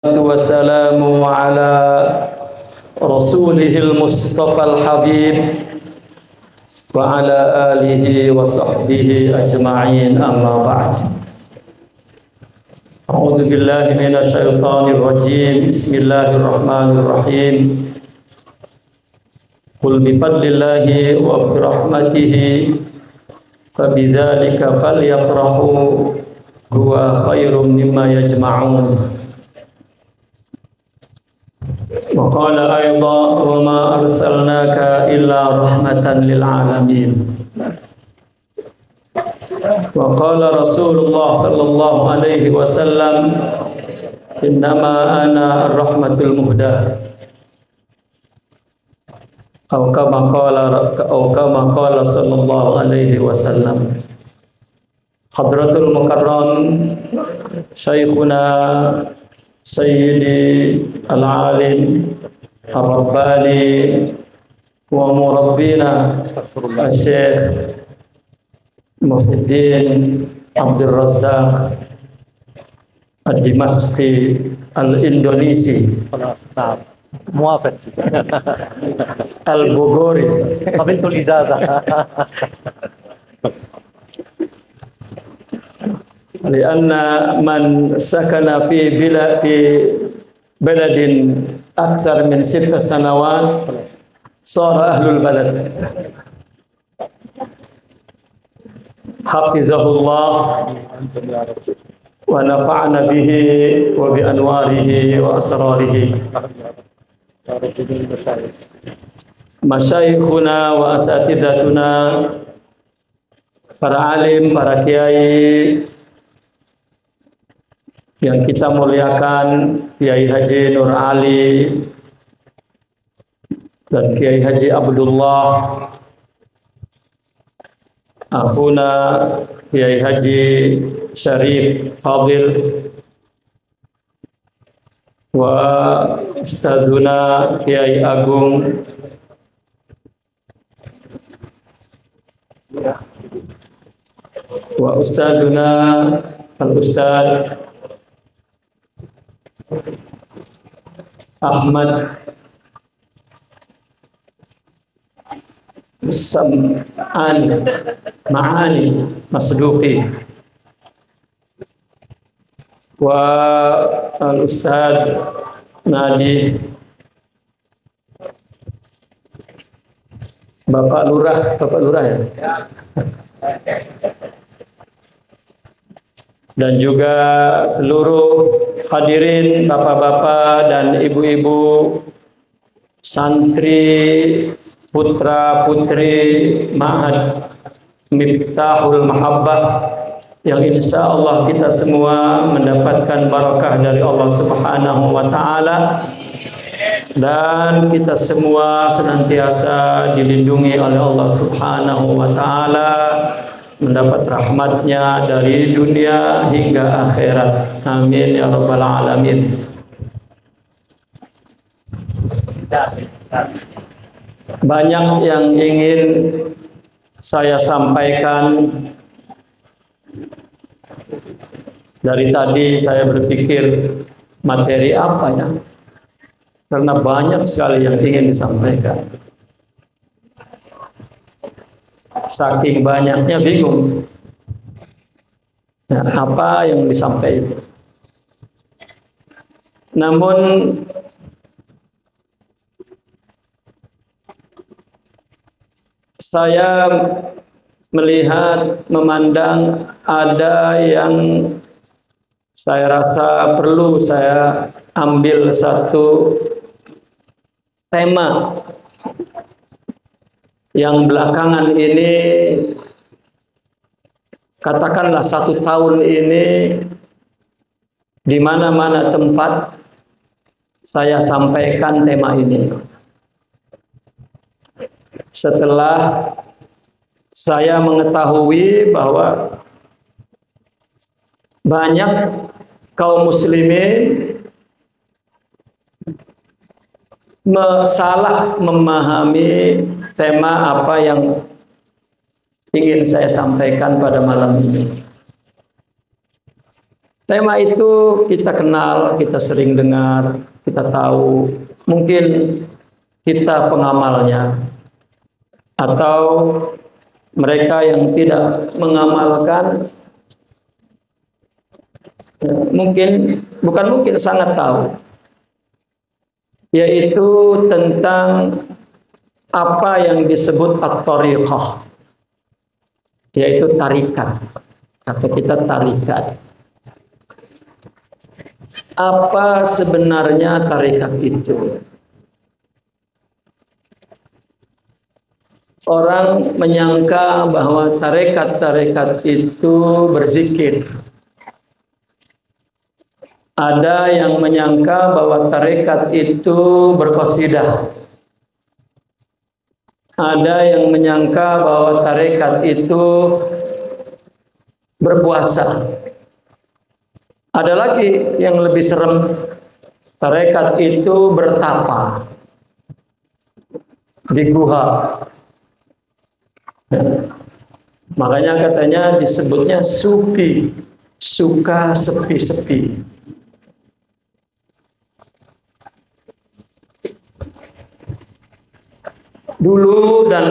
والسلام على رسوله المصطفى الحبيب وعلى آله وصحبه أجمعين أما بعد أعوذ بالله من الشيطان الرجيم بسم الله الرحمن الرحيم قل بفضل الله وبرحمته فبذلك فليفرحوا هو خير مما يجمعون وقال أيضا وما أرسلناك إلا رحمة للعالمين وقال رسول الله صلى الله عليه وسلم إنما أنا الرحمة المهداة أو كما قال صلى الله عليه وسلم حضرة المكرم شيخنا سيدي العالم الرباني ومربينا الشيخ محي الدين عبد الرزاق الدمشقي الإندونيسي موافق البوغوري قبلت الإجازة لأن من سكن في بلد أكثر من 6 سنوات صار أهل البلد حفظه الله ونفعنا به وبأنواره وأسراره مشايخنا وأساتذتنا para alim, para kiai yang kita muliakan, Kiai Haji Nur Ali dan Kiai Haji Abdullah, akhuna Kiai Haji Syarif Fadil, wa Ustadzuna Kiai Agung wa Ustadzuna Al-Ustadz Ahmad Sam'an Ma'ani Masduqi wa Al-Ustadz Nadi Bapak Lurah ya? Dan juga seluruh hadirin bapak-bapak dan ibu-ibu, santri, putra-putri Ma'had Miftahul Mahabbah yang insya Allah kita semua mendapatkan barakah dari Allah Subhanahu wa Ta'ala, dan kita semua senantiasa dilindungi oleh Allah Subhanahu wa Ta'ala, mendapat rahmatnya dari dunia hingga akhirat. Amin ya rabbal alamin. Banyak yang ingin saya sampaikan. Dari tadi saya berpikir materi apa ya, karena banyak sekali yang ingin disampaikan. Saking banyaknya bingung ya, apa yang disampaikan. Namun saya melihat, memandang ada yang saya rasa perlu saya ambil satu tema yang belakangan ini, katakanlah 1 tahun ini, di mana-mana tempat saya sampaikan tema ini. Setelah saya mengetahui bahwa banyak kaum muslimin salah memahami tema apa yang ingin saya sampaikan pada malam ini. Tema itu kita kenal, kita sering dengar, kita tahu. Mungkin kita pengamalnya, atau mereka yang tidak mengamalkan, bukan mungkin sangat tahu, yaitu tentang apa yang disebut at-thariqah, yaitu tarikat, atau kita tarikat. Apa sebenarnya tarikat itu? Orang menyangka bahwa tarekat-tarekat itu berzikir. Ada yang menyangka bahwa tarekat itu berqasidah. Ada yang menyangka bahwa tarekat itu berpuasa. Ada lagi yang lebih serem, tarekat itu bertapa di guha. Makanya katanya disebutnya sufi, suka sepi-sepi. Dulu dan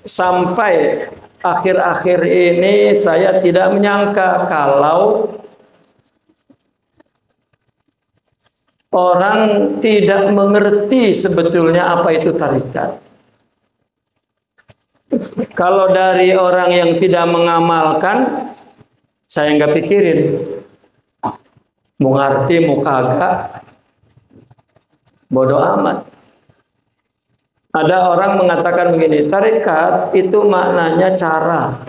sampai akhir-akhir ini saya tidak menyangka kalau orang tidak mengerti sebetulnya apa itu tarikat. Kalau dari orang yang tidak mengamalkan, saya nggak pikirin. Mau ngerti, mau kagak, bodoh amat. Ada orang mengatakan begini, tarikat itu maknanya cara.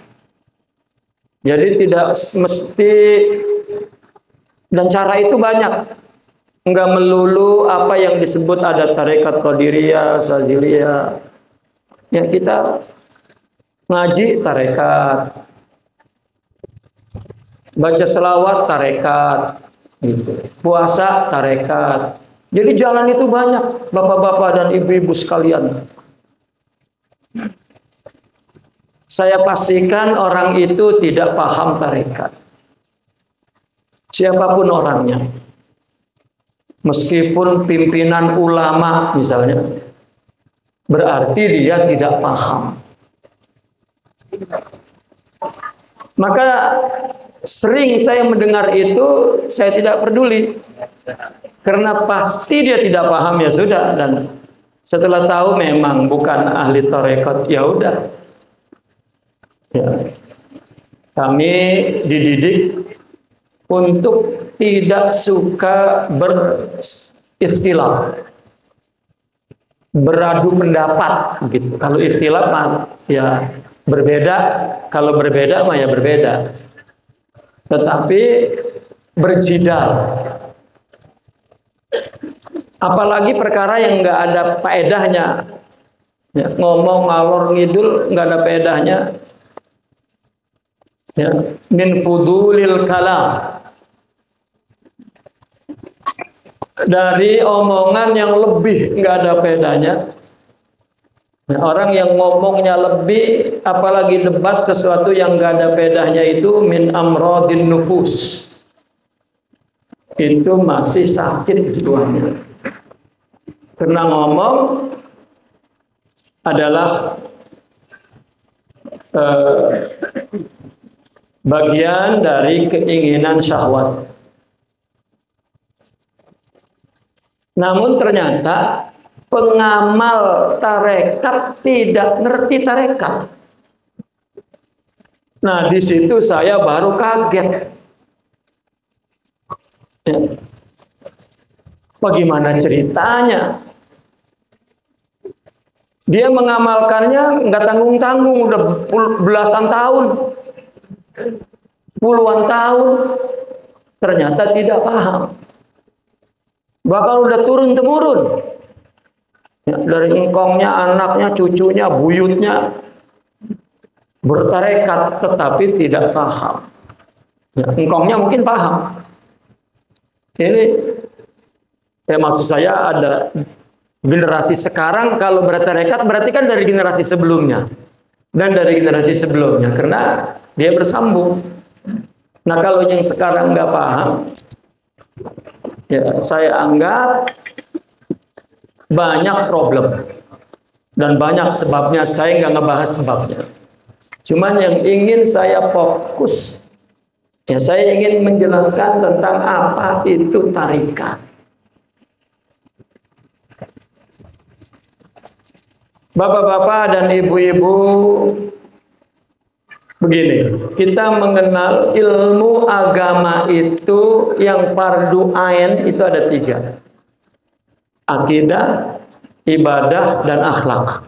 Jadi tidak mesti, dan cara itu banyak. Enggak melulu apa yang disebut ada tarekat Qadiriyah, Saziliyah. Ya kita ngaji tarekat, baca selawat tarekat, gitu. Puasa tarekat. Jadi jalan itu banyak, bapak-bapak dan ibu-ibu sekalian. Saya pastikan orang itu tidak paham tarekat. Siapapun orangnya. Meskipun pimpinan ulama misalnya, berarti dia tidak paham. Maka sering saya mendengar itu, saya tidak peduli. Karena pasti dia tidak paham, ya sudah. Dan setelah tahu memang bukan ahli tarekat, ya udah. Ya. Kami dididik untuk tidak suka berikhtilaf, beradu pendapat gitu. Kalau ikhtilaf ya berbeda, kalau berbeda mah ya berbeda. Tetapi berjidal, apalagi perkara yang nggak ada faedahnya, ya, ngomong ngalor ngidul nggak ada faedahnya, ya, min fudulil kalam, dari omongan yang lebih nggak ada faedahnya. Nah, orang yang ngomongnya lebih, apalagi debat sesuatu yang nggak ada faedahnya, itu min amrodin nufus, itu masih sakit jiwanya. Karena ngomong adalah bagian dari keinginan syahwat. Namun ternyata pengamal tarekat tidak ngerti tarekat. Nah, di situ saya baru kaget. Ya. Bagaimana ceritanya? Dia mengamalkannya nggak tanggung-tanggung, udah belasan tahun, puluhan tahun, ternyata tidak paham. Bahkan udah turun-temurun. Ya, dari engkongnya, anaknya, cucunya, buyutnya bertarekat tetapi tidak paham. Ya, engkongnya mungkin paham. Ini maksud saya ada generasi sekarang kalau bertarekat berarti kan dari generasi sebelumnya dan dari generasi sebelumnya, karena dia bersambung. Nah kalau yang sekarang nggak paham, ya saya anggap banyak problem dan banyak sebabnya. Saya nggak ngebahas sebabnya. Cuman yang ingin saya fokus, ya saya ingin menjelaskan tentang apa itu tarikat. Bapak-bapak dan ibu-ibu, begini, kita mengenal ilmu agama itu yang fardu ain itu ada 3. Akidah, ibadah, dan akhlak.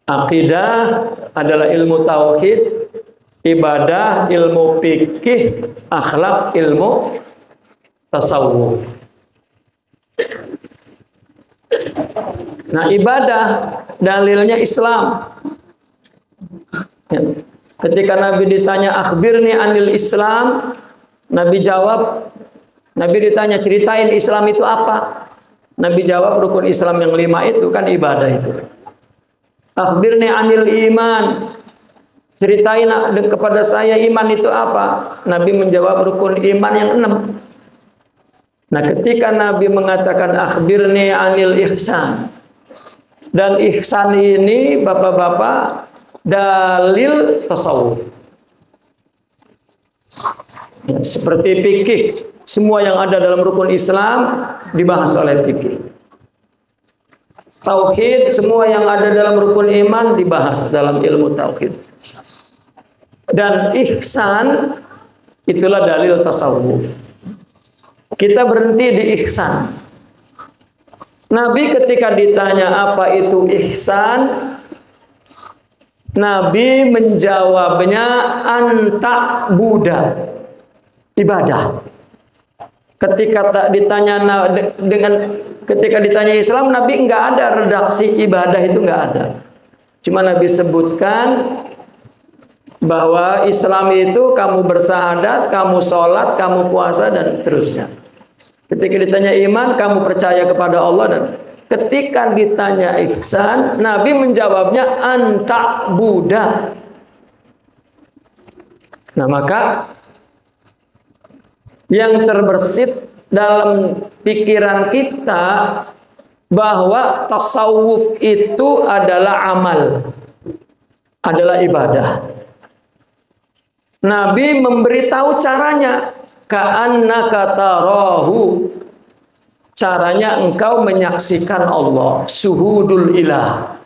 Akidah adalah ilmu tauhid, ibadah ilmu fikih, akhlak ilmu tasawuf. Nah, ibadah dalilnya Islam. Ketika Nabi ditanya akhbirni anil Islam, Nabi jawab, Nabi ditanya ceritain Islam itu apa? Nabi jawab rukun Islam yang 5 itu kan ibadah itu. Akhbirni anil iman, ceritain kepada saya iman itu apa? Nabi menjawab rukun iman yang 6. Nah, ketika Nabi mengatakan akhbirni anil ihsan, dan ihsan ini bapak-bapak dalil tasawuf. Ya, seperti fikih, semua yang ada dalam rukun Islam dibahas oleh fikih. Tauhid, semua yang ada dalam rukun iman dibahas dalam ilmu tauhid. Dan ihsan itulah dalil tasawuf. Kita berhenti di ihsan. Nabi ketika ditanya apa itu ihsan, Nabi menjawabnya anta Buddha, ibadah. Ketika tak ditanya ketika ditanya Islam, Nabi nggak ada redaksi ibadah, itu nggak ada. Cuma Nabi sebutkan bahwa Islam itu kamu bersahadat, kamu sholat, kamu puasa, dan seterusnya. Ketika ditanya iman, kamu percaya kepada Allah, dan ketika ditanya ihsan, Nabi menjawabnya anta Buddha. Nah, maka yang terbersit dalam pikiran kita bahwa tasawuf itu adalah amal, adalah ibadah. Nabi memberitahu caranya. Ka'annaka tarahu, caranya engkau menyaksikan Allah, syuhudul ilah.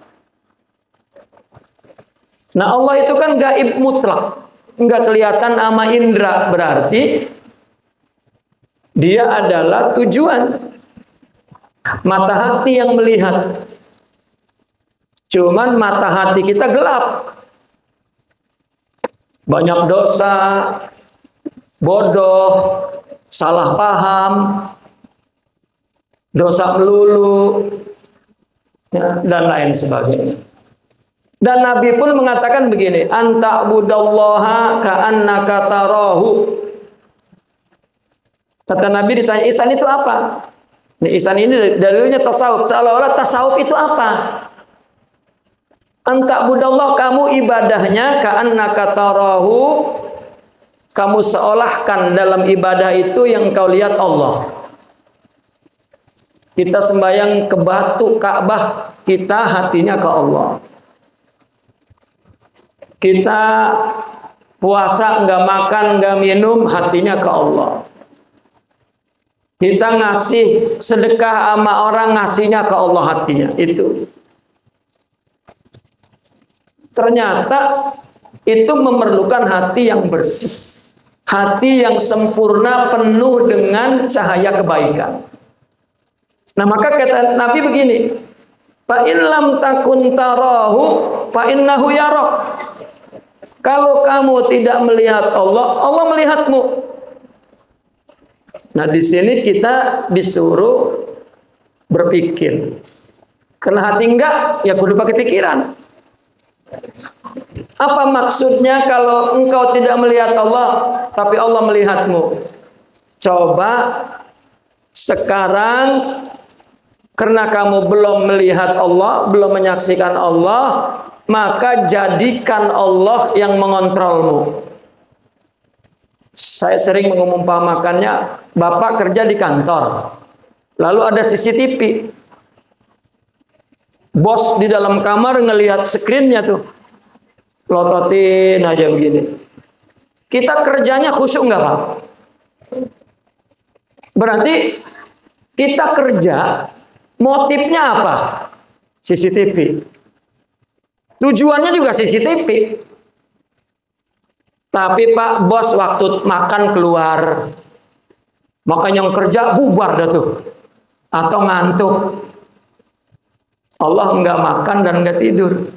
Nah, Allah itu kan gaib mutlak, enggak kelihatan sama indra, berarti dia adalah tujuan. Mata hati yang melihat. Cuman mata hati kita gelap. Banyak dosa, bodoh, salah paham, dosa melulu, ya, dan lain sebagainya. Dan Nabi pun mengatakan begini, anta budallaha ka'annaka tarahu. Kata Nabi ditanya, ihsan itu apa? Nah, ihsan ini dalilnya tasawuf. Seolah-olah tasawuf itu apa? Anta budallah, kamu ibadahnya ka'annaka tarahu. Kamu seolahkan dalam ibadah itu yang kau lihat Allah. Kita sembahyang ke batu Ka'bah, kita hatinya ke Allah. Kita puasa, nggak makan, nggak minum, hatinya ke Allah. Kita ngasih sedekah sama orang, ngasihnya ke Allah hatinya. Itu. Ternyata itu memerlukan hati yang bersih. Hati yang sempurna, penuh dengan cahaya kebaikan. Nah, maka kata Nabi begini, fa in lam takun tarahu fa innahu yarak. Kalau kamu tidak melihat Allah, Allah melihatmu. Nah, di sini kita disuruh berpikir. Karena hati enggak, ya kudu pakai pikiran. Apa maksudnya kalau engkau tidak melihat Allah, tapi Allah melihatmu? Coba sekarang, karena kamu belum melihat Allah, belum menyaksikan Allah, maka jadikan Allah yang mengontrolmu. Saya sering mengumpamakannya, bapak kerja di kantor, lalu ada CCTV. Bos di dalam kamar ngelihat screen-nya tuh, lototin aja begini. Kita kerjanya khusyuk nggak Pak? Berarti kita kerja, motifnya apa? CCTV. Tujuannya juga CCTV. Tapi Pak, bos waktu makan keluar, makanya yang kerja bubar dah tuh. Atau ngantuk. Allah nggak makan dan nggak tidur.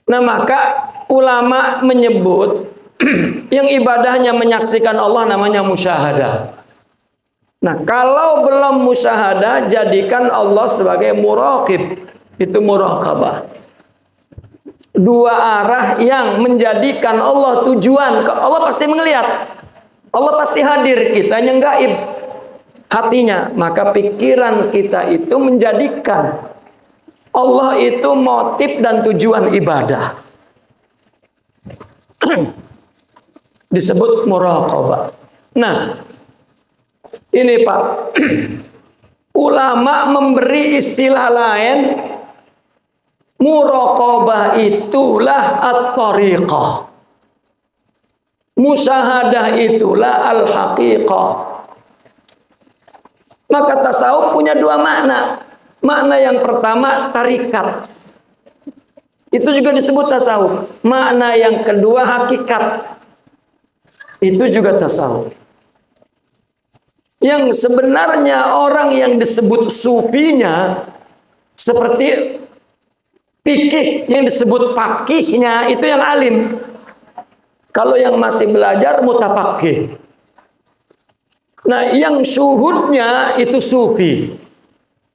Nah maka ulama menyebut yang ibadahnya menyaksikan Allah namanya musyahadah. Nah kalau belum musyahadah, jadikan Allah sebagai muraqib. Itu muraqabah. Dua arah yang menjadikan Allah tujuan. Allah pasti melihat, Allah pasti hadir, kitanya gaib hatinya. Maka pikiran kita itu menjadikan Allah itu motif dan tujuan ibadah. Disebut muraqabah. Nah, ini Pak, ulama memberi istilah lain. Muraqabah itulah at-tariqah. Musyahadah itulah al-haqiqah. Maka tasawuf punya dua makna. Makna yang pertama tarikat. Itu juga disebut tasawuf. Makna yang kedua hakikat. Itu juga tasawuf. Yang sebenarnya orang yang disebut sufinya seperti fikih yang disebut fakihnya itu yang alim. Kalau yang masih belajar mutafaqih. Nah, yang syuhudnya itu sufi.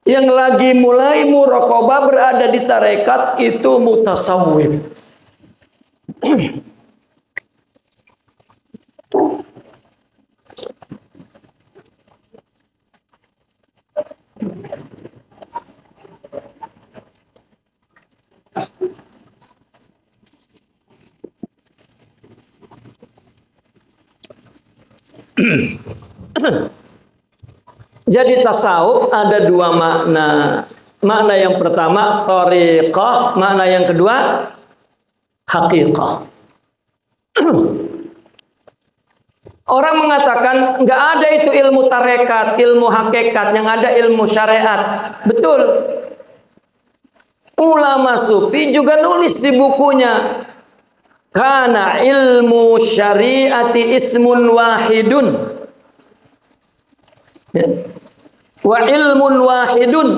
Yang lagi mulai muraqabah berada di tarekat itu mutasawwif. Jadi tasawuf ada dua makna. Makna yang pertama thariqah, makna yang kedua haqiqah. Orang mengatakan nggak ada itu ilmu tarekat, ilmu hakikat, yang ada ilmu syariat. Betul. Ulama sufi juga nulis di bukunya, karena ilmu syariati ismun wahidun. Wa ilmun wahidun.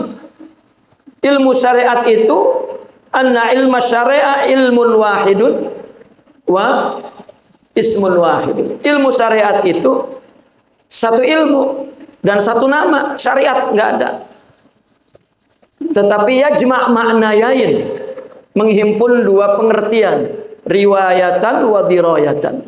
Ilmu syariat itu anna ilmu syariah ilmun wahidun wa ismun wahidun. Ilmu syariat itu satu ilmu dan satu nama. Syariat nggak ada. Tetapi yajma' ma'nayain, menghimpun dua pengertian, riwayatan wa dirayatan.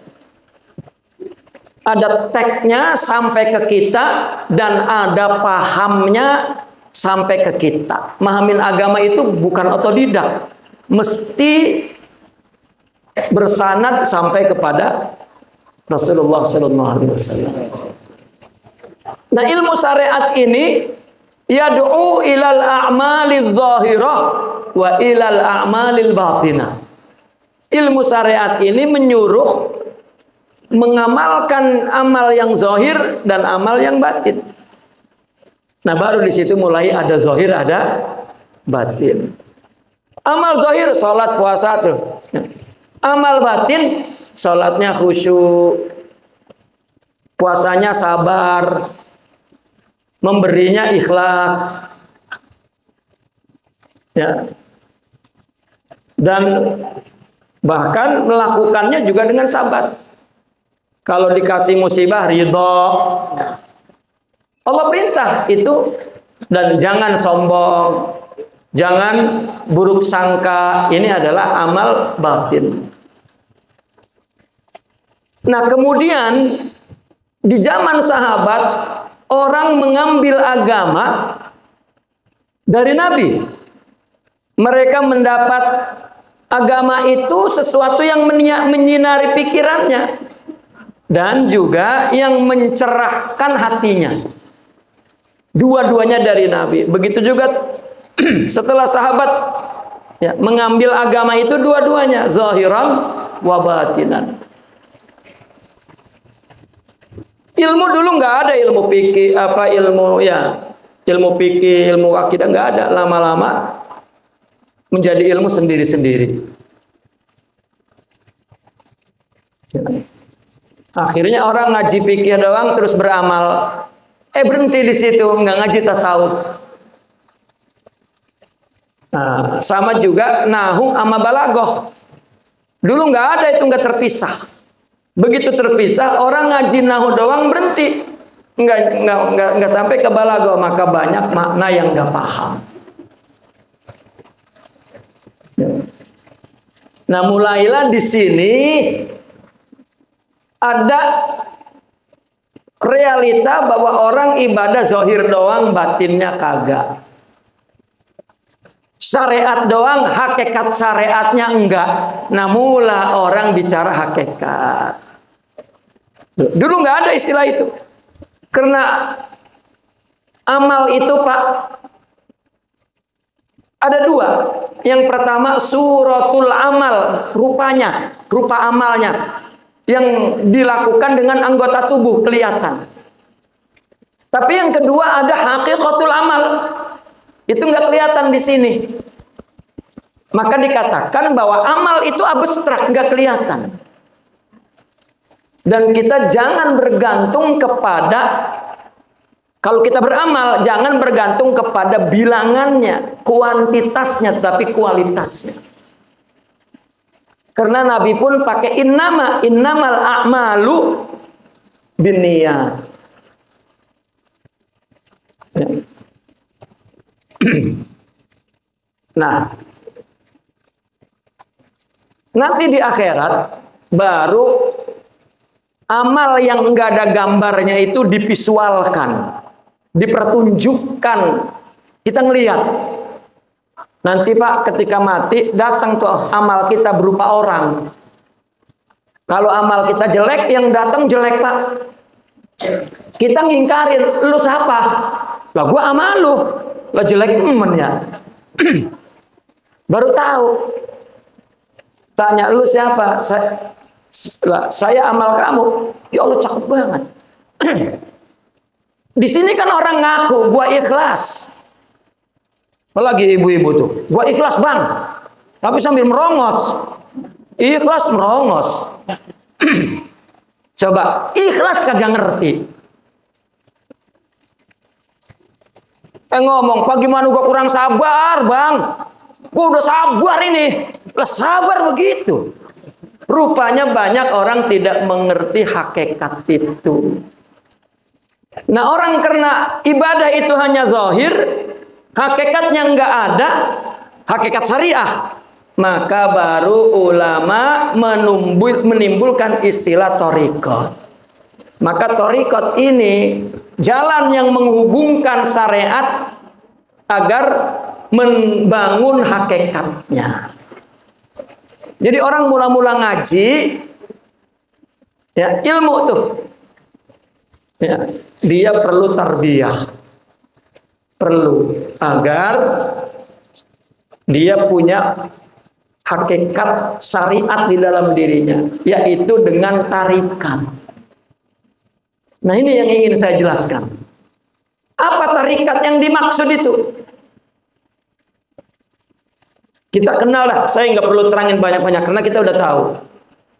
Ada teksnya sampai ke kita dan ada pahamnya sampai ke kita. Mahamin agama itu bukan otodidak, mesti bersanad sampai kepada Rasulullah SAW. Nah, ilmu syariat ini yad'u ilal a'malil zahirah wa ilal a'malil batinah. Ilmu syariat ini menyuruh mengamalkan amal yang zahir dan amal yang batin. Nah, baru di situ mulai ada zahir, ada batin. Amal zahir salat puasa tuh. Amal batin salatnya khusyuk, puasanya sabar, memberinya ikhlas. Ya. Dan bahkan melakukannya juga dengan sabar. Kalau dikasih musibah ridho. Allah perintah itu. Dan jangan sombong, jangan buruk sangka. Ini adalah amal batin. Nah, kemudian di zaman sahabat orang mengambil agama dari Nabi. Mereka mendapat Agama itu sesuatu yang menyinari pikirannya dan juga yang mencerahkan hatinya. Dua-duanya dari Nabi. Begitu juga setelah sahabat ya, mengambil agama itu dua-duanya, zahiran wa batinan. Ilmu dulu nggak ada, ilmu fikih ilmu fikih, ilmu akidah nggak ada. Lama-lama menjadi ilmu sendiri-sendiri. Akhirnya orang ngaji fikih doang terus beramal. Berhenti di situ, nggak ngaji tasawuf. Nah, sama juga nahu sama balagoh. Dulu nggak ada, itu nggak terpisah. Begitu terpisah, orang ngaji nahu doang berhenti. Nggak sampai ke balagoh, maka banyak makna yang nggak paham. Nah, mulailah di sini ada realita bahwa orang ibadah zahir doang, batinnya kagak. Syariat doang, hakikat syariatnya enggak. Nah, mula orang bicara hakikat. Dulu nggak ada istilah itu. Karena amal itu, Pak, ada dua. Yang pertama suratul amal, rupa amalnya yang dilakukan dengan anggota tubuh kelihatan. Tapi yang kedua ada hakikatul amal. Itu nggak kelihatan di sini. Maka dikatakan bahwa amal itu abstrak, nggak kelihatan. Dan kita jangan bergantung kepada, kalau kita beramal, jangan bergantung kepada bilangannya, kuantitasnya, tapi kualitasnya. Karena Nabi pun pakai innamal a'malu binniyat. Nah, nanti di akhirat baru amal yang enggak ada gambarnya itu divisualkan, dipertunjukkan, kita ngelihat. Nanti Pak, ketika mati datang tuh amal kita berupa orang. Kalau amal kita jelek, yang datang jelek Pak. Kita ngingkarin, lu siapa? Lah gua amal lu, lah jelek ya. Baru tahu. Tanya lu siapa? Saya amal kamu. Ya Allah, cakep banget. Di sini kan orang ngaku, gua ikhlas. Apalagi ibu-ibu tuh, gua ikhlas bang, tapi sambil merongos. Ikhlas merongos. Coba, ikhlas kagak ngerti. Ngomong, Pak gimana gua kurang sabar bang? Gua udah sabar ini. Lah sabar begitu. Rupanya banyak orang tidak mengerti hakikat itu. Nah, orang karena ibadah itu hanya zahir, hakikatnya nggak ada, hakikat syariah, maka baru ulama menimbulkan istilah thariqat. Maka thariqat ini jalan yang menghubungkan syariat agar membangun hakikatnya. Jadi orang mula-mula ngaji, ya ilmu tuh, ya, dia perlu tarbiyah, perlu agar dia punya hakikat syariat di dalam dirinya, yaitu dengan tarikat. Nah, ini yang ingin saya jelaskan. Apa tarikat yang dimaksud itu? Kita kenal lah, saya nggak perlu terangin banyak-banyak karena kita udah tahu.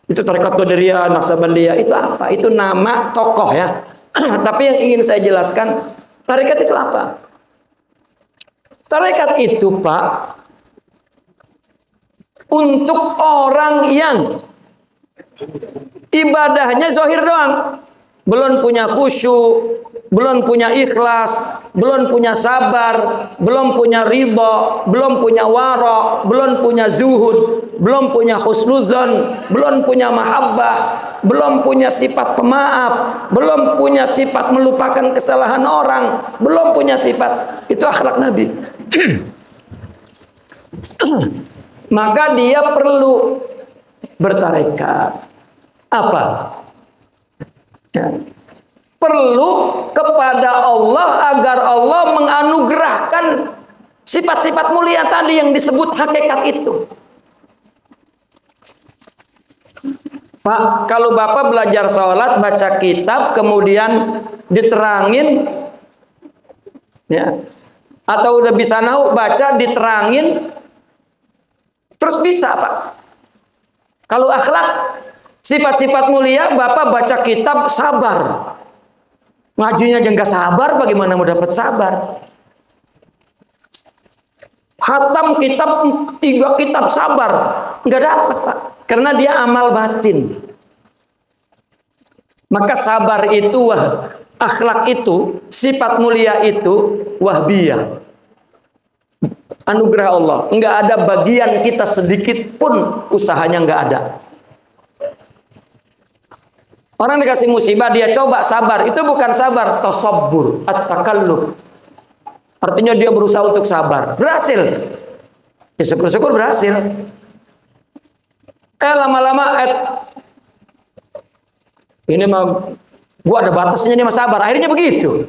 Itu tarikat Qadiriyah, Naqsabandiyah, itu apa? Itu nama tokoh ya. Tapi yang ingin saya jelaskan, tarikat itu apa? Tarikat itu Pak, untuk orang yang ibadahnya zahir doang, belum punya khusyuk, belum punya ikhlas, belum punya sabar, belum punya ridha, belum punya wara, belum punya zuhud, belum punya husnudzon, belum punya mahabbah, belum punya sifat pemaaf, belum punya sifat melupakan kesalahan orang, belum punya sifat, itu akhlak Nabi. maka dia perlu bertarekat. Apa? Ya. Perlu kepada Allah agar Allah menganugerahkan sifat-sifat mulia tadi yang disebut hakikat itu. Pak, kalau Bapak belajar sholat, baca kitab, kemudian diterangin, ya, atau udah bisa nahu, baca, diterangin, terus bisa, Pak. Kalau akhlak, sifat-sifat mulia, Bapak baca kitab, sabar. Ngajinya aja nggak sabar, bagaimana mau dapat sabar? Khatam kitab 3 kitab sabar, nggak dapat, Pak, karena dia amal batin. Maka sabar itu, akhlak itu, sifat mulia itu wahbiyah, anugerah Allah. Nggak ada bagian kita sedikit pun usahanya, nggak ada. Orang dikasih musibah, dia coba sabar. Itu bukan sabar, tasabbur, at-takallub. Artinya dia berusaha untuk sabar. Berhasil. Ya syukur-syukur berhasil. Lama-lama, ini mah, gua ada batasnya nih, mas sabar. Akhirnya begitu.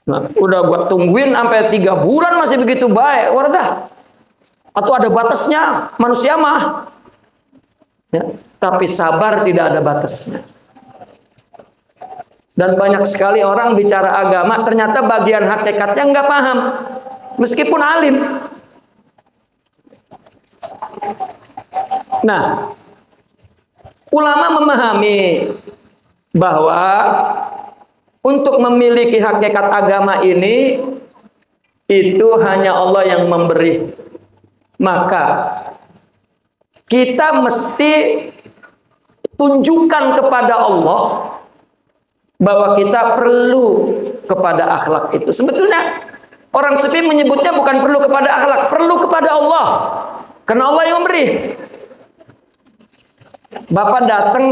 Nah, udah gua tungguin sampai 3 bulan masih begitu baik. Wadah. Atau ada batasnya, manusia mah. Ya, tapi sabar tidak ada batasnya. Dan banyak sekali orang bicara agama, ternyata bagian hakikatnya nggak paham, meskipun alim. Nah, ulama memahami bahwa untuk memiliki hakikat agama ini, itu hanya Allah yang memberi. Maka kita mesti tunjukkan kepada Allah bahwa kita perlu kepada akhlak itu. Sebetulnya orang sufi menyebutnya bukan perlu kepada akhlak, perlu kepada Allah. Karena Allah yang memberi. Bapak datang,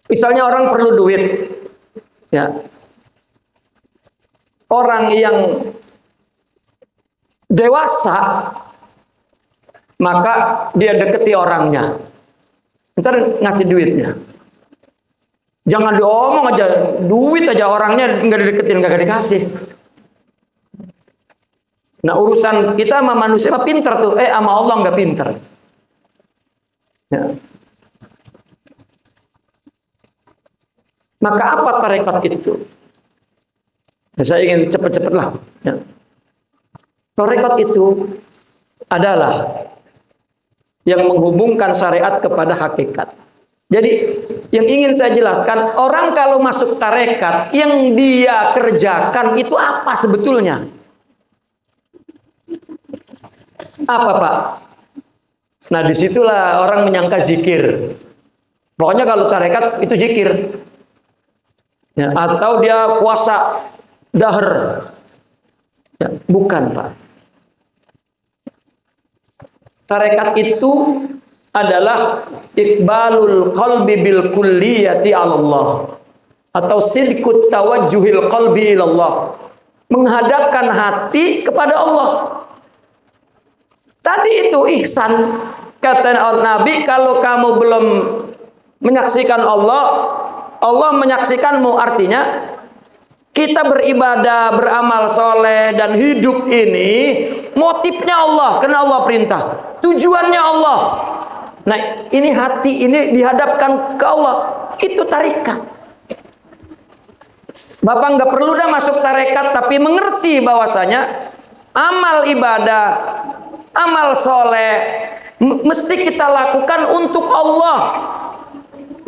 misalnya orang perlu duit, ya. Orang yang dewasa, maka dia deketi orangnya, ntar ngasih duitnya. Jangan diomong aja, duit aja orangnya nggak dideketin, nggak dikasih. Nah, urusan kita sama manusia mah pinter tuh, sama Allah nggak pinter. Ya. Maka apa tarekat itu? Ya, saya ingin cepet-cepet lah. Ya. Tarekat itu adalah yang menghubungkan syariat kepada hakikat. Jadi yang ingin saya jelaskan, orang kalau masuk tarekat, yang dia kerjakan itu apa sebetulnya? Apa, Pak? Nah, disitulah orang menyangka zikir. Pokoknya kalau tarekat itu zikir. Ya, atau dia puasa dahar. Ya, bukan, Pak. Tarekat itu adalah iqbalul qalbi bil kulliyati 'ala Allah, atau sidqut tawajjuhil qalbi ila Allah, menghadapkan hati kepada Allah. Tadi itu ihsan. Kata Nabi, kalau kamu belum menyaksikan Allah, Allah menyaksikanmu. Artinya kita beribadah, beramal soleh dan hidup ini motifnya Allah, karena Allah perintah, tujuannya Allah. Nah, ini hati ini dihadapkan ke Allah, itu tarekat. Bapak nggak perlu dah masuk tarekat, tapi mengerti bahwasanya amal ibadah, amal soleh mesti kita lakukan untuk Allah.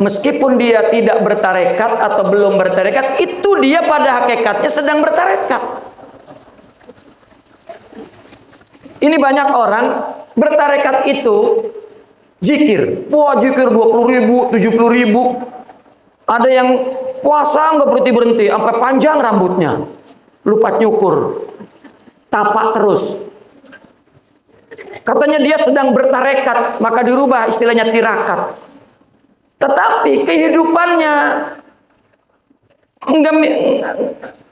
Meskipun dia tidak bertarekat atau belum bertarekat, itu dia pada hakikatnya sedang bertarekat. Ini banyak orang bertarekat itu zikir. Wah, zikir 20.000, 70.000. Ada yang puasa nggak berhenti-berhenti, sampai panjang rambutnya. Lupa nyukur. Tapak terus. Katanya dia sedang bertarekat, maka dirubah istilahnya tirakat. Tetapi kehidupannya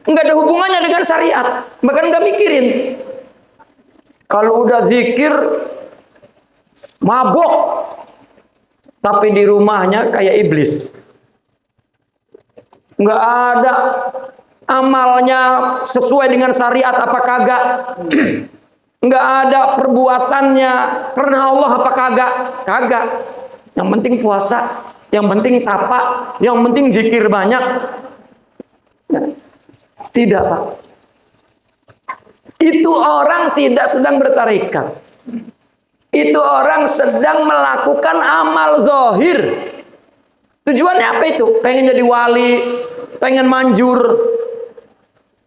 enggak ada hubungannya dengan syariat, bahkan enggak mikirin. Kalau udah zikir mabok, tapi di rumahnya kayak iblis. Nggak ada amalnya sesuai dengan syariat apa kagak. Nggak ada perbuatannya karena Allah apa kagak. Kagak. Yang penting puasa, yang penting tapa, yang penting zikir banyak. Tidak, Pak. Itu orang tidak sedang bertarekat. Itu orang sedang melakukan amal zahir. Tujuannya apa itu? Pengen jadi wali, pengen manjur.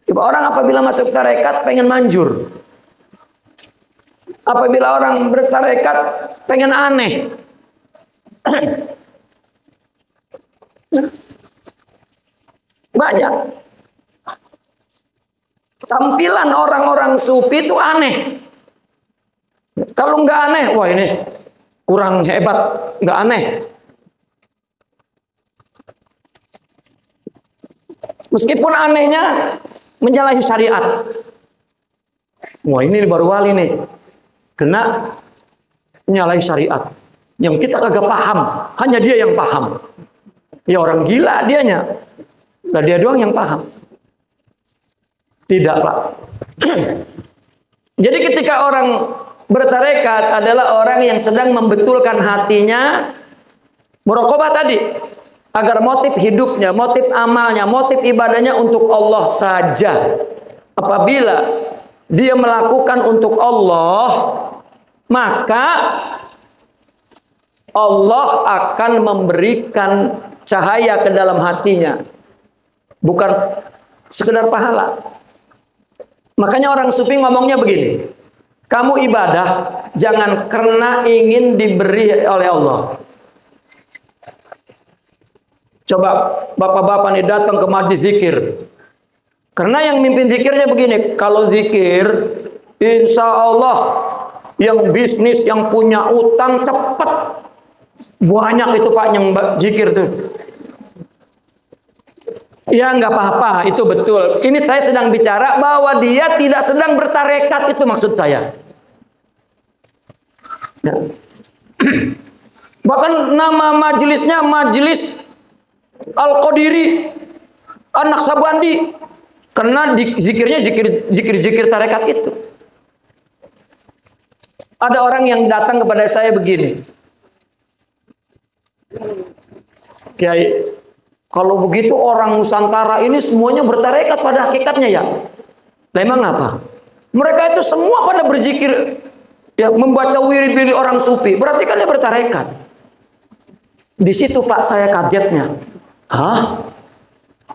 Orang apabila masuk tarekat pengen manjur. Apabila orang bertarekat pengen aneh. Banyak. Tampilan orang-orang sufi itu aneh. Kalau nggak aneh, wah ini kurang hebat, nggak aneh. Meskipun anehnya menyalahi syariat. Wah ini baru wali nih, kena menyalahi syariat. Yang kita kagak paham, hanya dia yang paham. Ya orang gila dianya, nah dia doang yang paham. Tidak, Pak. Jadi ketika orang bertarekat adalah orang yang sedang membetulkan hatinya, muraqabah tadi, agar motif hidupnya, motif amalnya, motif ibadahnya untuk Allah saja. Apabila dia melakukan untuk Allah, maka Allah akan memberikan cahaya ke dalam hatinya, bukan sekedar pahala. Makanya orang sufi ngomongnya begini, kamu ibadah jangan karena ingin diberi oleh Allah. Coba bapak-bapak nih datang ke majlis zikir. Karena yang mimpin zikirnya begini, kalau zikir insya Allah yang bisnis, yang punya utang cepat. Banyak itu Pak yang zikir tuh. Ya nggak apa-apa, itu betul. Ini saya sedang bicara bahwa dia tidak sedang bertarekat, itu maksud saya. Ya. Bahkan nama majelisnya Majelis Al-Qadiri Anak Sabandi, karena zikirnya zikir tarekat itu. Ada orang yang datang kepada saya begini, Kiai, kalau begitu orang Nusantara ini semuanya bertarekat pada hakikatnya ya? Lah emang apa? Mereka itu semua pada berzikir, ya, membaca wirid-wirid orang sufi. Berarti kan dia bertarekat. Di situ Pak saya kagetnya. Hah?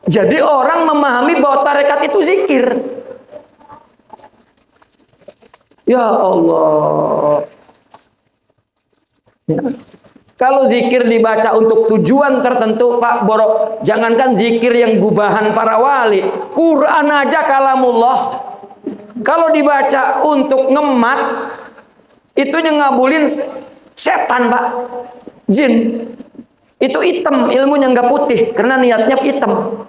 Jadi orang memahami bahwa tarekat itu zikir. Ya Allah. Ya. Kalau zikir dibaca untuk tujuan tertentu, Pak Borok, jangankan zikir yang gubahan para wali, Quran aja kalamullah. Kalau dibaca untuk ngemat, itu yang ngabulin setan, Pak. Jin. Itu hitam, ilmunya nggak putih, karena niatnya hitam.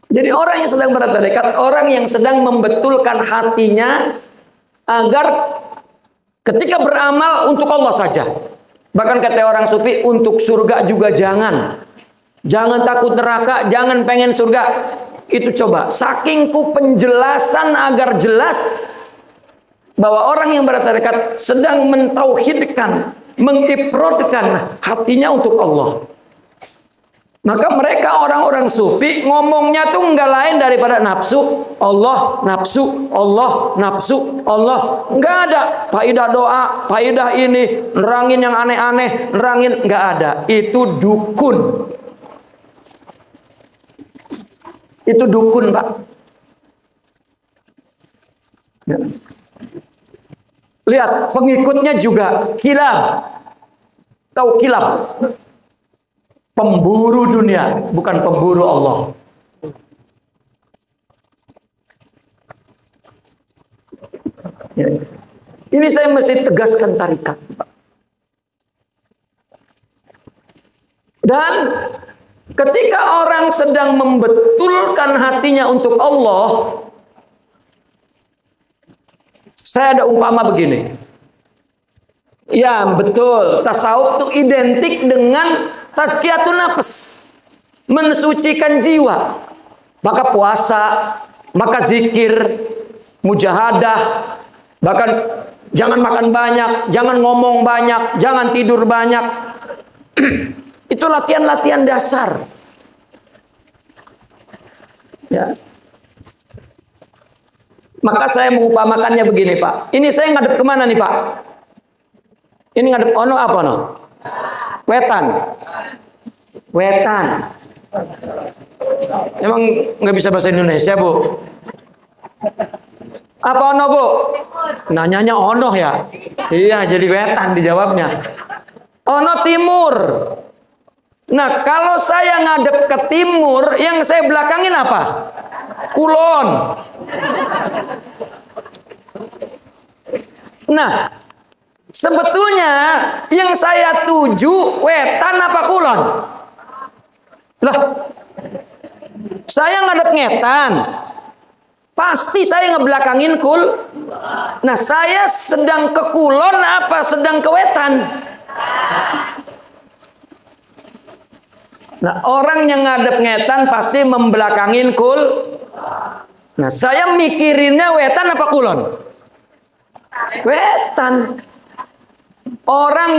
Jadi orang yang sedang bertarekat, orang yang sedang membetulkan hatinya agar ketika beramal untuk Allah saja. Bahkan kata orang sufi, untuk surga juga jangan. Jangan takut neraka, jangan pengen surga. Itu coba, sakingku penjelasan agar jelas bahwa orang yang bertarekat sedang mentauhidkan, mengifrodkan hatinya untuk Allah. Maka mereka orang-orang sufi ngomongnya tuh nggak lain daripada nafsu Allah, nafsu Allah, nafsu Allah. Nggak ada faidah doa, faidah ini, nerangin yang aneh-aneh, nerangin, nggak ada. Itu dukun. Itu dukun, Pak. Ya. Lihat pengikutnya juga kilab. Tahu kilab? Pemburu dunia, bukan pemburu Allah. Ya. Ini saya mesti tegaskan tarikat. Dan Ketika orang sedang membetulkan hatinya untuk Allah, saya ada umpama begini. Ya betul, tasawuf itu identik dengan tazkiyatun nafs, mensucikan jiwa. Maka puasa, maka zikir, mujahadah, bahkan jangan makan banyak, jangan ngomong banyak, jangan tidur banyak. Itu latihan-latihan dasar. Ya. Maka saya mengumpamakannya begini, Pak. Ini saya ngadep kemana nih, Pak? Ini ngadep ono apa no? Wetan. Wetan. Emang nggak bisa bahasa Indonesia, Bu? Apa ono, Bu? Nanyanya ono ya? Iya, jadi wetan dijawabnya. Ono timur. Nah, kalau saya ngadep ke timur, yang saya belakangin apa? Kulon. Nah, sebetulnya yang saya tuju wetan apa kulon? Lah, saya ngadep ngetan. Pasti saya ngebelakangin kul. Nah, saya sedang ke kulon apa sedang ke wetan? Nah, orang yang ngadep ngetan pasti membelakangin kul. Nah, saya mikirinnya wetan apa kulon? Wetan. Orang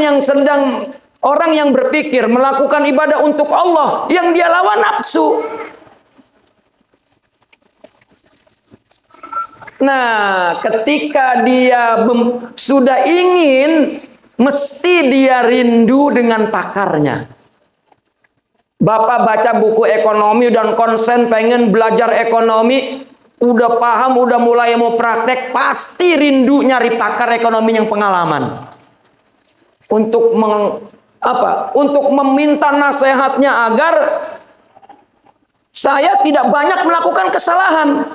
yang berpikir melakukan ibadah untuk Allah, yang dia lawan nafsu. Nah, ketika dia sudah ingin, mesti dia rindu dengan pakarnya. Bapak baca buku ekonomi dan konsen pengen belajar ekonomi, udah paham, udah mulai mau praktek, pasti rindu nyari pakar ekonomi yang pengalaman. Untuk untuk meminta nasihatnya agar saya tidak banyak melakukan kesalahan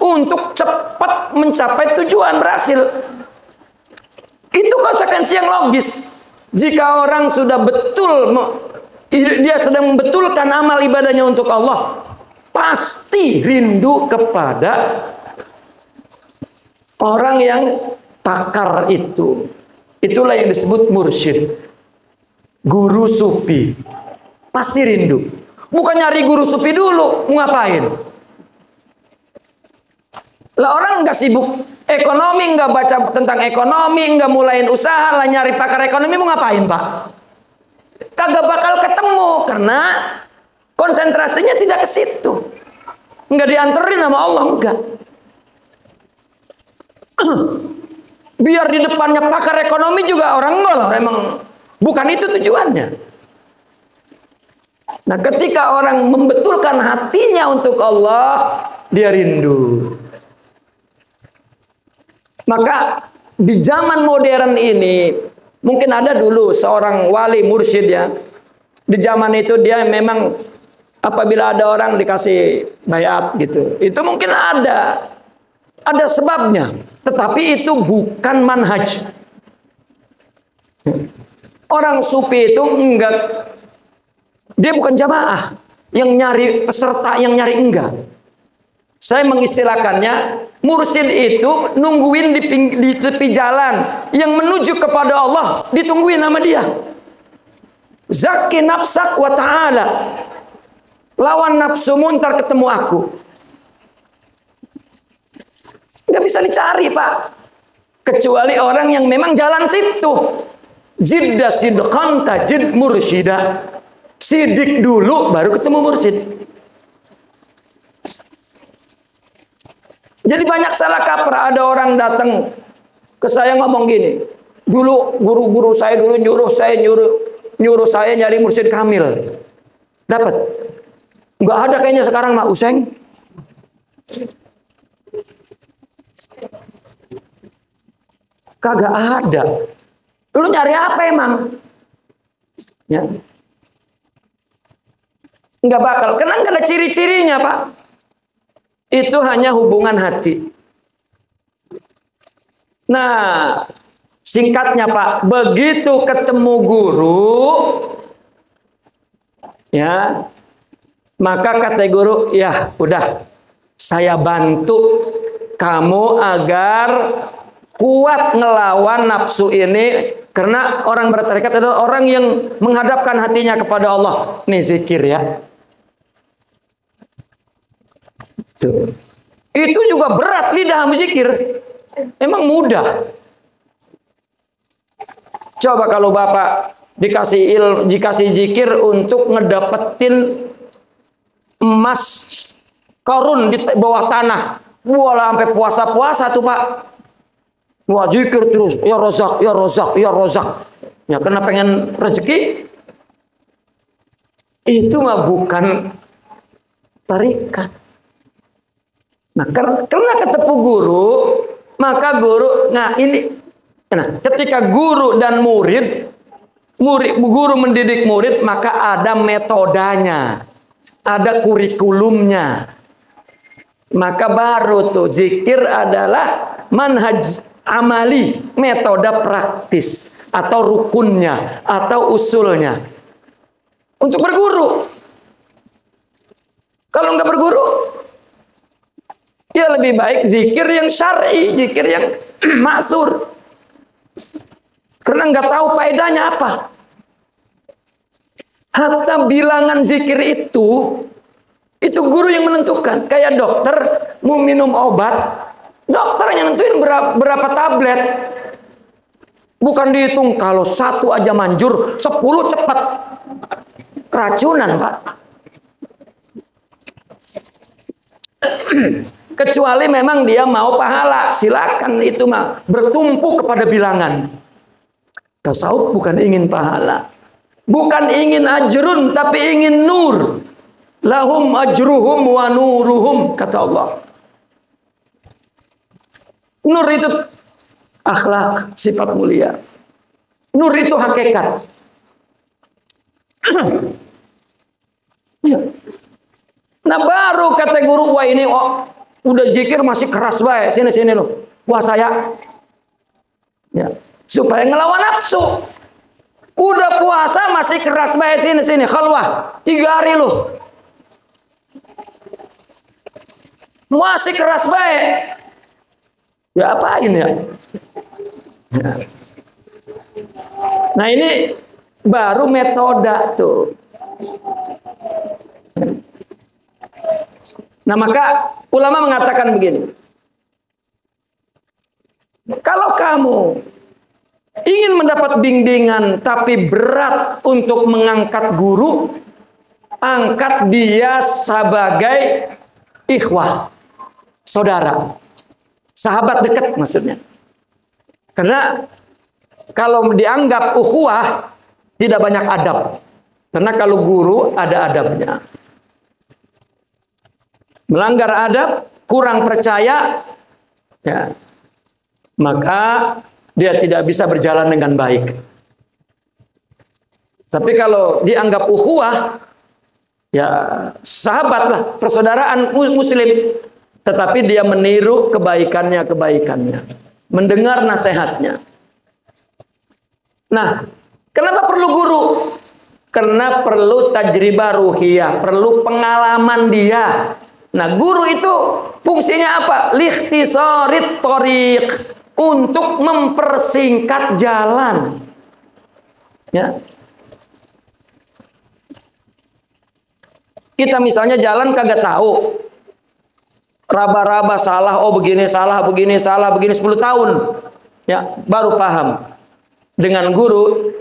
untuk cepat mencapai tujuan berhasil. Itu konsekuensi yang logis. Jika orang sudah betul dia sedang membetulkan amal ibadahnya untuk Allah, pasti rindu kepada orang yang pakar itu. Itulah yang disebut mursyid, guru sufi. Pasti rindu. Bukan nyari guru sufi dulu, mau ngapain? Lah, orang nggak sibuk ekonomi, nggak baca tentang ekonomi, nggak mulain usaha, lah nyari pakar ekonomi mau ngapain, Pak? Kagak bakal ketemu karena konsentrasinya tidak ke situ. Nggak dianterin sama Allah, enggak. Biar di depannya pakar ekonomi juga orang enggak lah, emang bukan itu tujuannya. Nah, ketika orang membetulkan hatinya untuk Allah, dia rindu. Maka di zaman modern ini, mungkin ada dulu seorang wali mursyid ya. Di zaman itu dia memang apabila ada orang dikasih bayat gitu, itu mungkin ada sebabnya. Tetapi itu bukan manhaj. Orang sufi itu enggak, dia bukan jamaah yang nyari peserta, yang nyari enggak. Saya mengistilahkannya, mursyid itu nungguin di tepi jalan yang menuju kepada Allah, ditungguin sama dia. Zakki nafsak wa ta'ala. Lawan nafsumu, ntar ketemu aku. Nggak bisa dicari, Pak. Kecuali orang yang memang jalan situ. Jidda sidqan tajid mursyida. Sidik dulu baru ketemu mursyid. Jadi banyak salah kaprah. Ada orang datang ke saya ngomong gini, dulu guru-guru saya dulu nyuruh saya nyari mursyid kamil. Dapat? Nggak ada kayaknya sekarang, Mak Useng. Kagak ada. Lu nyari apa emang? Ya. Nggak bakal. Karena nggak ada ciri-cirinya, Pak. Itu hanya hubungan hati. Nah, singkatnya, Pak, begitu ketemu guru, ya, Maka kata guru, ya udah, saya bantu kamu agar kuat ngelawan nafsu ini. Karena orang bertarekat adalah orang yang menghadapkan hatinya kepada Allah. Nih zikir ya. Tuh. Itu juga berat lidah zikir. Emang mudah. Coba kalau Bapak dikasih zikir untuk ngedapetin emas karun di bawah tanah. Wala sampai puasa-puasa tuh Pak. Wah zikir terus, ya rozak, ya rozak, ya rozak. Ya karena pengen rezeki. Itu mah bukan tarikat. Nah karena ketemu guru, maka guru, nah ketika guru dan guru mendidik murid, maka ada metodenya, ada kurikulumnya. Maka baru tuh zikir adalah manhaj amali, metode praktis atau rukunnya atau usulnya untuk berguru. Kalau nggak berguru, ya lebih baik zikir yang syar'i, zikir yang maksur. Karena nggak tahu faedahnya apa. Hatta bilangan zikir itu guru yang menentukan. Kayak dokter mau minum obat, dokter yang nentuin berapa tablet. Bukan dihitung kalau 1 aja manjur, 10 cepat. Keracunan, Pak. Kecuali memang dia mau pahala, silakan itu mah bertumpu kepada bilangan. Tasawuf bukan ingin pahala, bukan ingin ajrun, tapi ingin nur. Lahum ajruhum wa nuruhum, kata Allah. Nur itu akhlak, sifat mulia. Nur itu hakikat. Nah baru kata guru, wah ini udah zikir masih keras baik, sini loh. Wah saya, ya, supaya ngelawan nafsu. Udah puasa masih keras baik, sini khalwah 3 hari loh. Masih keras baik. Ya apain ya? Nah ini baru metode tuh. Nah maka ulama mengatakan begini. Kalau kamu ingin mendapat bimbingan tapi berat untuk mengangkat guru, angkat dia sebagai ikhwah, saudara, sahabat dekat maksudnya. Karena kalau dianggap ukhuwah tidak banyak adab. Karena kalau guru ada adabnya. Melanggar adab, kurang percaya, ya, maka dia tidak bisa berjalan dengan baik. Tapi kalau dianggap ukhuwah, ya sahabatlah, persaudaraan muslim, tetapi dia meniru kebaikannya, mendengar nasihatnya. Nah, kenapa perlu guru? Karena perlu tajribah ruhiyah, perlu pengalaman dia. Nah, guru itu fungsinya apa? Likhtisarit thoriq, untuk mempersingkat jalan. Ya. Kita misalnya jalan kagak tahu. Raba-raba salah, oh begini, salah, begini, 10 tahun. Ya, baru paham. Dengan guru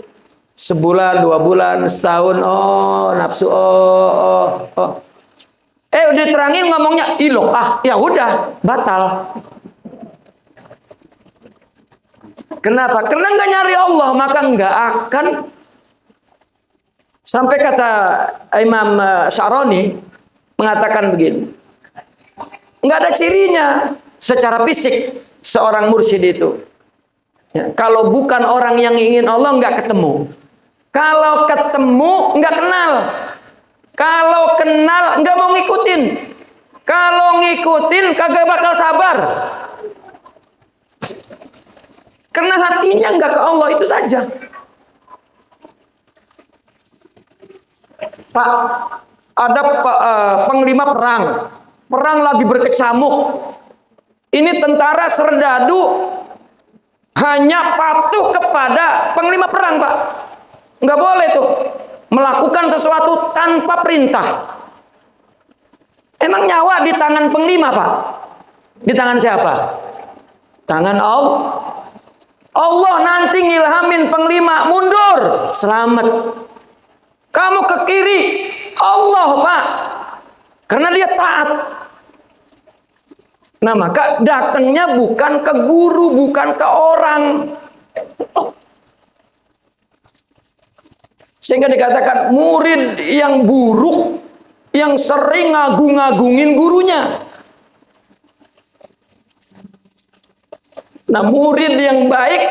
sebulan, 2 bulan, setahun, oh nafsu, oh. Udah terangin ngomongnya iloh, ya udah batal. Kenapa? Karena nggak nyari Allah, maka nggak akan. Sampai kata Imam Sya'rani mengatakan begini, nggak ada cirinya secara fisik seorang mursyid itu. Ya, kalau bukan orang yang ingin Allah, nggak ketemu. Kalau ketemu nggak kenal. Kalau kenal nggak mau ngikutin. Kalau ngikutin kagak bakal sabar. Karena hatinya nggak ke Allah, itu saja. Pak, Ada panglima perang. Perang lagi berkecamuk. Ini tentara serdadu hanya patuh kepada panglima perang, Pak. Nggak boleh tuh melakukan sesuatu tanpa perintah. Emang nyawa di tangan panglima, Pak? Di tangan siapa? Tangan Allah. Allah nanti ngilhamin panglima mundur, selamat. Kamu ke kiri, Allah, Pak. Karena dia taat. Nah, maka datangnya bukan ke guru, bukan ke orang. Sehingga dikatakan murid yang buruk, yang sering ngagung-ngagungin gurunya. Nah, murid yang baik,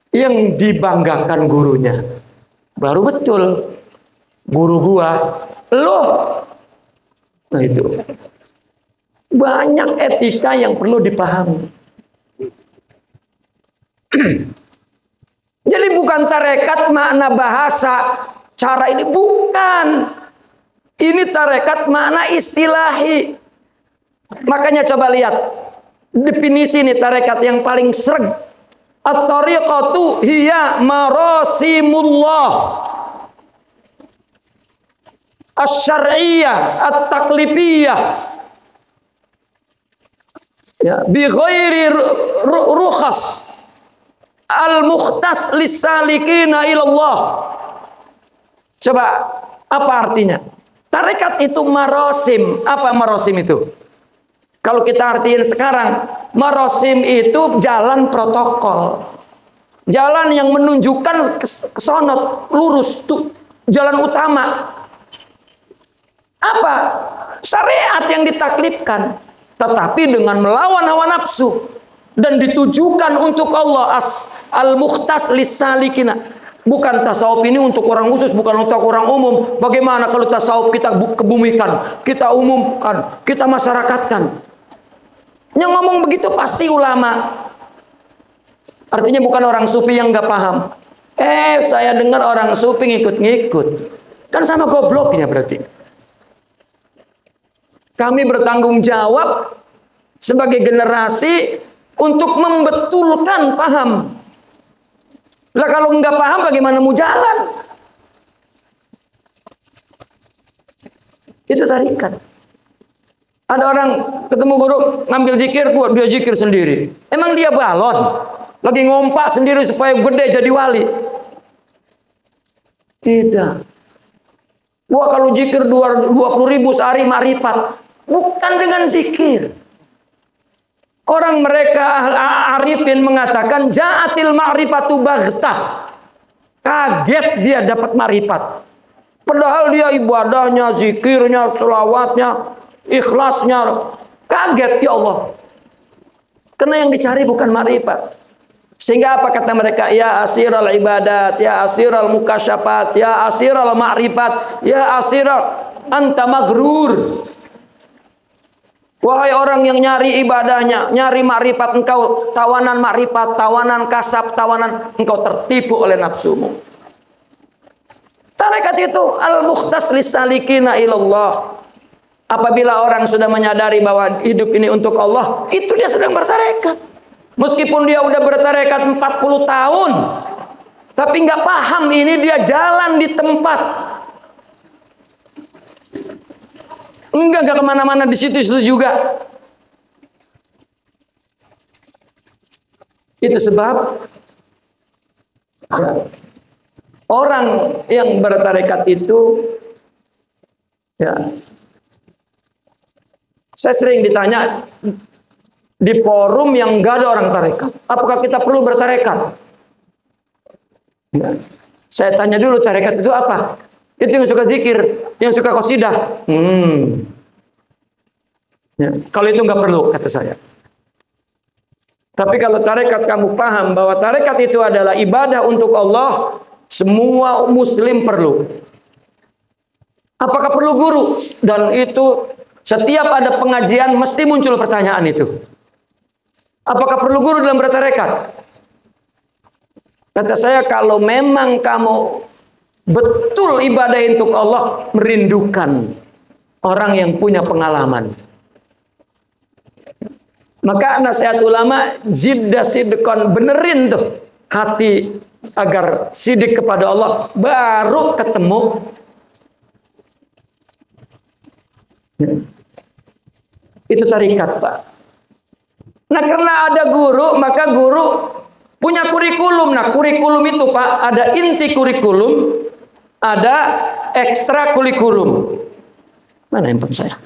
yang dibanggakan gurunya. Baru betul. Guru gua, loh. Nah itu. Banyak etika yang perlu dipahami. Jadi bukan tarekat makna bahasa cara ini, bukan. Ini tarekat makna istilahi. Makanya coba lihat definisi ini tarekat yang paling sreg. At-tariqatu hiya marasimullah asy-syar'iyyah at-taklifiyah. Ya, bi ghairi rukhas al-mukhtas lis-salikina ilallah. Coba apa artinya? Tarekat itu marasim. Apa marasim itu? Kalau kita artiin sekarang, marasim itu jalan protokol. Jalan yang menunjukkan kesonot, lurus tuh jalan utama. Apa? Syariat yang ditaklifkan. Tetapi dengan melawan hawa nafsu dan ditujukan untuk Allah, al-mukhtas lis-salikina. Bukan tasawuf ini untuk orang khusus, bukan untuk orang umum. Bagaimana kalau tasawuf kita kebumikan, kita umumkan, kita masyarakatkan? Yang ngomong begitu pasti ulama. Artinya bukan orang sufi yang nggak paham. Saya dengar orang sufi ngikut-ngikut. Kan sama gobloknya berarti. Kami bertanggung jawab sebagai generasi untuk membetulkan paham. Lah kalau nggak paham bagaimana mau jalan? Itu tarikat. Ada orang ketemu guru ngambil zikir, buat dia zikir sendiri. Emang dia balon? Lagi ngompak sendiri supaya gede jadi wali? Tidak. Wah kalau zikir 20.000 sehari marifat. Bukan dengan zikir. Orang mereka arifin mengatakan ja'atil ma'rifatu baghtah. Kaget dia dapat marifat. Padahal dia ibadahnya, zikirnya, selawatnya, ikhlasnya. Kaget ya Allah. Karena yang dicari bukan marifat. Sehingga apa kata mereka? Ya asiral ibadat, ya asiral mukasyafat, ya asiral ma'rifat, ya asiral anta magrur. Wahai orang yang nyari ibadahnya, nyari makrifat, engkau tawanan makrifat, tawanan kasab, tawanan, engkau tertipu oleh nafsumu. Tarekat itu al-mukhtas lis-salikina ilallah. Apabila orang sudah menyadari bahwa hidup ini untuk Allah, itu dia sedang bertarekat. Meskipun dia udah bertarekat 40 tahun, tapi nggak paham ini dia jalan di tempat. Enggak kemana-mana di situ-situ juga. Itu sebab ya, orang yang bertarekat itu, ya, saya sering ditanya di forum yang enggak ada orang tarekat, apakah kita perlu bertarekat? Ya. Saya tanya dulu, tarekat itu apa? Itu yang suka zikir, yang suka qasidah. Ya, kalau itu nggak perlu, kata saya. Tapi kalau tarekat kamu paham bahwa tarekat itu adalah ibadah untuk Allah, semua muslim perlu. Apakah perlu guru? Dan itu setiap ada pengajian mesti muncul pertanyaan itu. Apakah perlu guru dalam bertarekat? Kata saya, kalau memang kamu betul ibadah untuk Allah, merindukan orang yang punya pengalaman. Maka nasihat ulama, jidda sidqon, benerin tuh hati agar sidik kepada Allah, baru ketemu. Itu tarikat, Pak. Nah, karena ada guru, maka guru punya kurikulum. Nah, kurikulum itu, Pak, ada inti kurikulum, ada ekstra kurikulum. Mana handphone saya?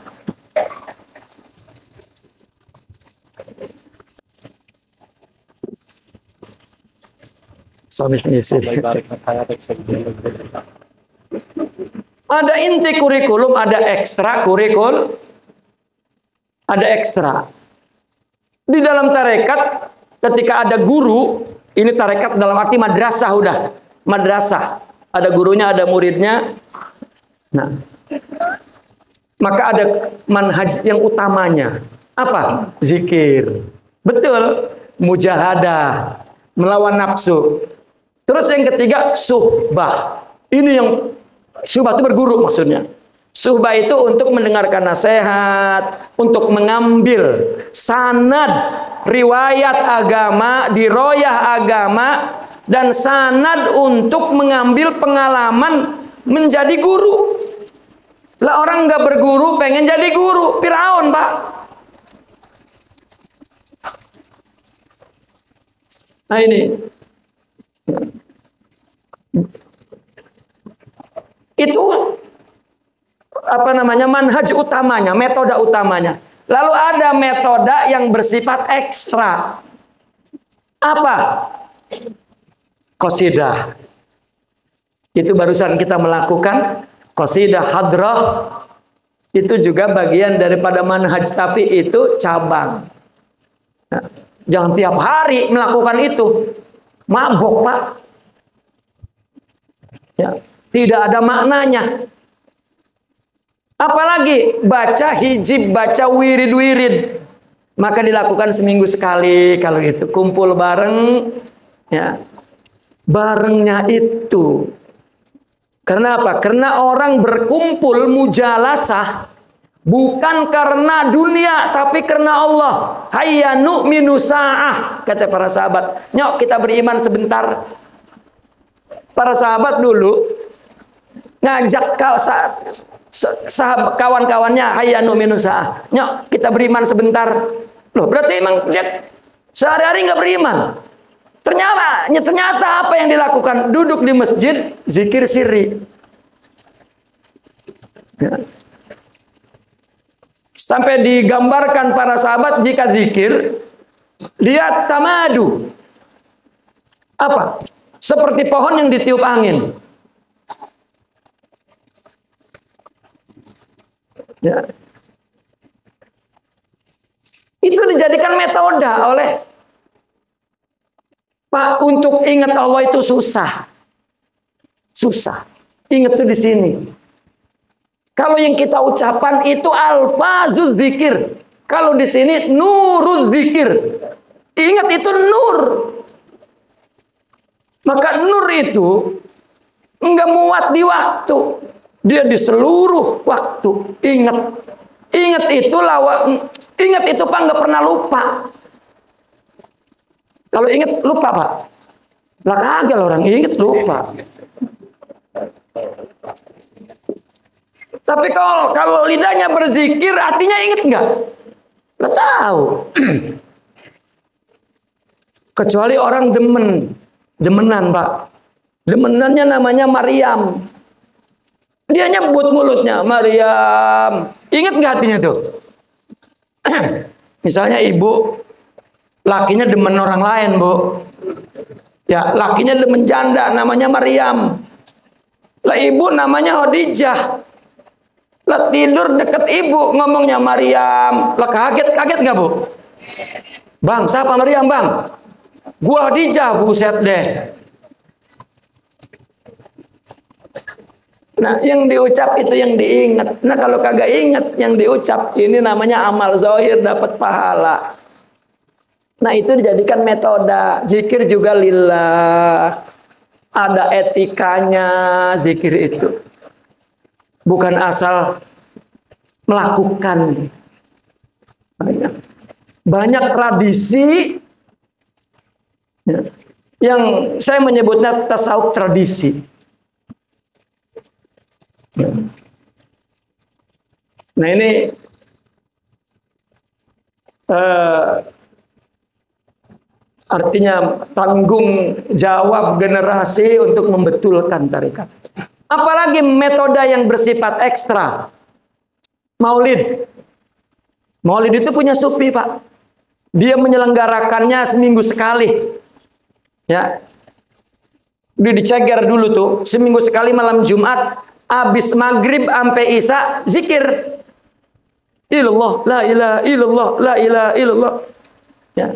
Ada inti kurikulum, ada ekstra kurikulum, ada ekstra. Di dalam tarekat, ketika ada guru, ini tarekat dalam arti madrasah, udah madrasah. Ada gurunya, ada muridnya. Nah, maka ada manhaj yang utamanya. Apa? Zikir. Betul. Mujahadah. Melawan nafsu. Terus yang ketiga, suhbah. Ini yang suhbah itu berguru maksudnya. Suhbah itu untuk mendengarkan nasihat, untuk mengambil sanad riwayat agama, diroyah agama, dan sanad untuk mengambil pengalaman menjadi guru. Lah orang nggak berguru pengen jadi guru, Firaun, Pak. Nah ini. Itu apa namanya, manhaj utamanya, metode utamanya. Lalu ada metode yang bersifat ekstra. Apa? Qasidah. Itu barusan kita melakukan qasidah hadrah. Itu juga bagian daripada manhaj, tapi itu cabang. Nah, jangan tiap hari melakukan itu. Mabok, Pak. Ya, tidak ada maknanya. Apalagi baca hijib, baca wirid-wirid. Maka dilakukan seminggu sekali kalau itu. Kumpul bareng, ya. Barengnya itu. Karena apa? Karena orang berkumpul mujalasah bukan karena dunia, tapi karena Allah. Hayya nu'minu sa'ah, kata para sahabat. Nyok, kita beriman sebentar. Para sahabat dulu ngajak kawan-kawannya, hayya nu'minu sa'ah. Nyok, kita beriman sebentar. Loh, berarti emang lihat sehari-hari nggak beriman. Ternyata apa yang dilakukan? Duduk di masjid, zikir sirri. Ya. Sampai digambarkan para sahabat jika zikir, lihat tamadu. Apa? Seperti pohon yang ditiup angin. Ya. Itu dijadikan metode oleh Pak, untuk ingat Allah itu susah. Susah. Ingat tuh di sini. Kalau yang kita ucapan itu alfazul zikir. Kalau di sini nurul zikir. Ingat itu nur. Maka nur itu enggak muat di waktu. Dia di seluruh waktu. Ingat. Ingat itu ingat itu Pak, enggak pernah lupa. Kalau ingat lupa, Pak. Lah kagak orang ingat lupa. Tapi kalau lidahnya berzikir, hatinya ingat enggak? Lah tahu. Kecuali orang demenan, Pak. Demenannya namanya Maryam. Dia nyebut mulutnya Maryam. Ingat enggak hatinya tuh? Misalnya ibu lakinya demen orang lain, Bu. Ya, lakinya demen janda, namanya Maryam. Lah ibu namanya Khadijah. Lah tidur deket ibu, ngomongnya Maryam. Lah kaget nggak, Bu? Bang, siapa Maryam, Bang? Gua Khadijah, buset deh. Nah, yang diucap itu yang diingat. Nah, kalau kagak ingat yang diucap, ini namanya amal zahir, dapat pahala. Nah, itu dijadikan metode. Zikir juga lillah. Ada etikanya zikir itu. Bukan asal melakukan. Banyak tradisi ya, yang saya menyebutnya tasawuf tradisi. Nah ini artinya tanggung jawab generasi untuk membetulkan tarekat. Apalagi metode yang bersifat ekstra. Maulid. Maulid itu punya sufi, Pak. Dia menyelenggarakannya seminggu sekali. Ya. Dia diceger dulu tuh, seminggu sekali malam Jumat, habis maghrib sampai isya zikir. Ilallah, la ilaha illallah, la ilaha illallah. Ya.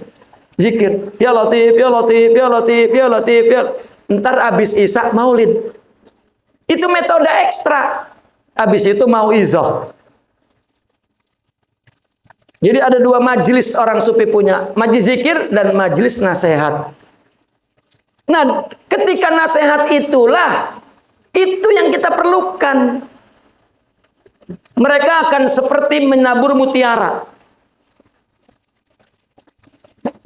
Zikir, ya Latif, ya Latif, ya Latif, ya Latif, ya. Ntar habis isya maulid. Itu metode ekstra. Habis itu mauizah. Jadi ada dua majelis orang sufi punya, majelis zikir dan majelis nasihat. Nah, ketika nasihat itulah itu yang kita perlukan. Mereka akan seperti menabur mutiara.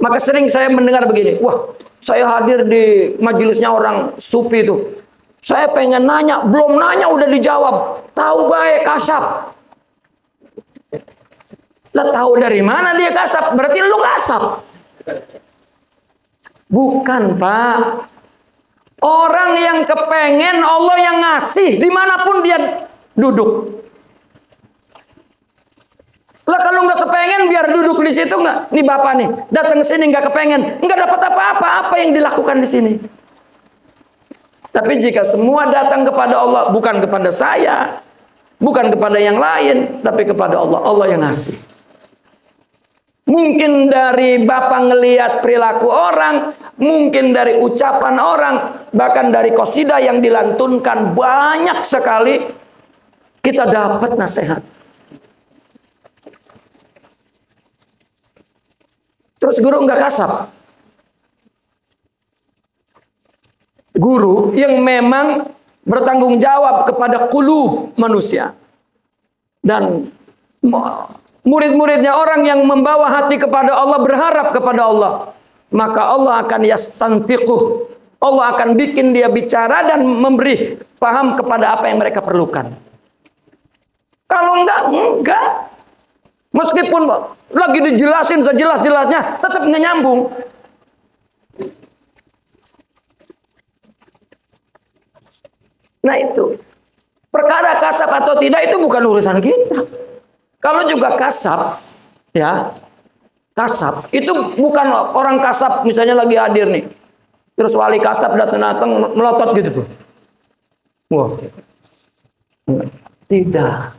Maka sering saya mendengar begini, wah, saya hadir di majelisnya orang sufi itu. Saya pengen nanya, belum nanya udah dijawab. Tahu baik kasap. Lah tahu dari mana dia kasap? Berarti lu kasap. Bukan, Pak. Orang yang kepengen Allah yang ngasih dimanapun dia duduk. Lah kalau nggak kepengen biar duduk di situ nggak? Nih Bapak nih datang ke sini nggak kepengen, nggak dapat apa-apa. Apa yang dilakukan di sini? Tapi jika semua datang kepada Allah, bukan kepada saya, bukan kepada yang lain, tapi kepada Allah. Allah yang ngasih. Mungkin dari Bapak ngelihat perilaku orang, mungkin dari ucapan orang, bahkan dari qasidah yang dilantunkan, banyak sekali kita dapat nasihat. Terus guru nggak kasar. Guru yang memang bertanggung jawab kepada qulub manusia. Dan murid-muridnya orang yang membawa hati kepada Allah, berharap kepada Allah, maka Allah akan yastantiquh. Allah akan bikin dia bicara dan memberi paham kepada apa yang mereka perlukan. Kalau enggak. Meskipun lagi dijelasin sejelas-jelasnya, tetap nggak nyambung. Nah itu, perkara kasab atau tidak itu bukan urusan kita. Kalau juga kasab, ya, kasab itu bukan orang kasab misalnya lagi hadir nih, terus wali kasab datang melotot gitu tuh. Wah, tidak.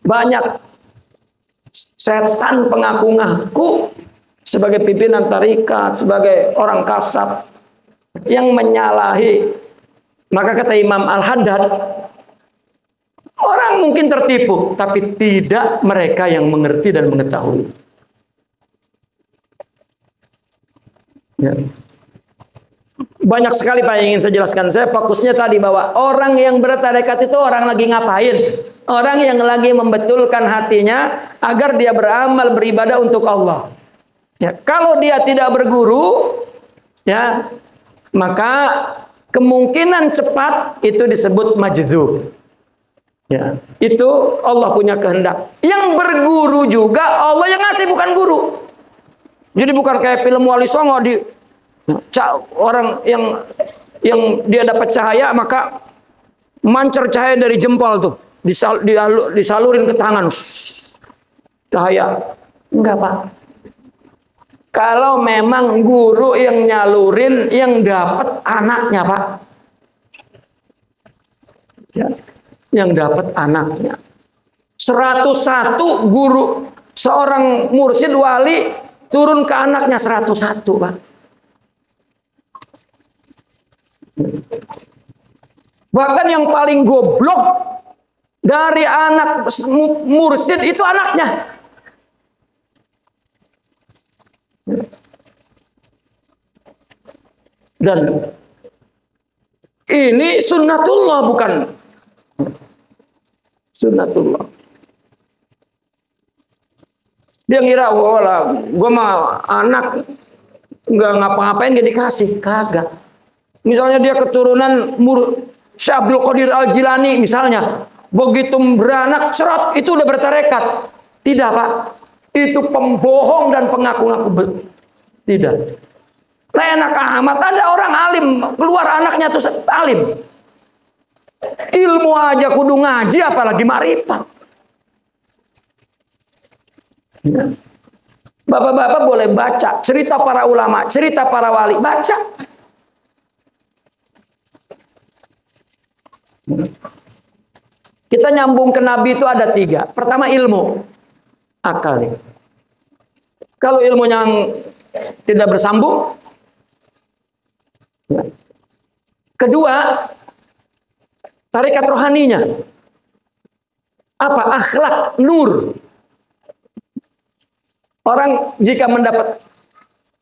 Banyak setan pengaku-ngaku sebagai pimpinan tarikat, sebagai orang kasab yang menyalahi. Maka kata Imam Al-Haddad, orang mungkin tertipu, tapi tidak mereka yang mengerti dan mengetahui. Ya. Banyak sekali Pak yang ingin saya jelaskan. Saya fokusnya tadi bahwa orang yang bertarekat itu orang lagi ngapain? Orang yang lagi membetulkan hatinya agar dia beramal beribadah untuk Allah. Ya, kalau dia tidak berguru, ya, maka kemungkinan cepat itu disebut majdzub. Ya, itu Allah punya kehendak. Yang berguru juga Allah yang ngasih, bukan guru. Jadi bukan kayak film Wali Songo di orang yang dia dapat cahaya maka mancar cahaya dari jempol tuh disalurin ke tangan cahaya. Enggak Pak. Kalau memang guru yang nyalurin, yang dapat anaknya Pak, ya, yang dapat anaknya. 101 guru, seorang mursyid wali turun ke anaknya 101 Pak. Bahkan yang paling goblok dari anak mursyid itu anaknya. Dan ini sunnatullah, bukan Sunnatullah. Dia ngira, wah, gue mah anak nggak ngapa-ngapain gak dikasih, kagak. Misalnya dia keturunan Syekh Abdul Qadir Al-Jilani misalnya, begitu beranak cerot itu udah bertarekat. Tidak, Pak. Itu pembohong dan pengaku-ngaku. Tidak. Nah, enak amat ada orang alim keluar anaknya tuh alim. Ilmu aja kudu ngaji apalagi ma'rifat. Ya. Bapak-bapak boleh baca cerita para ulama, cerita para wali, baca. Kita nyambung ke Nabi itu ada 3. Pertama ilmu, akal. Kalau ilmu yang tidak bersambung, ya. Kedua, tarekat rohaninya. Apa? Akhlak, nur. Orang jika mendapat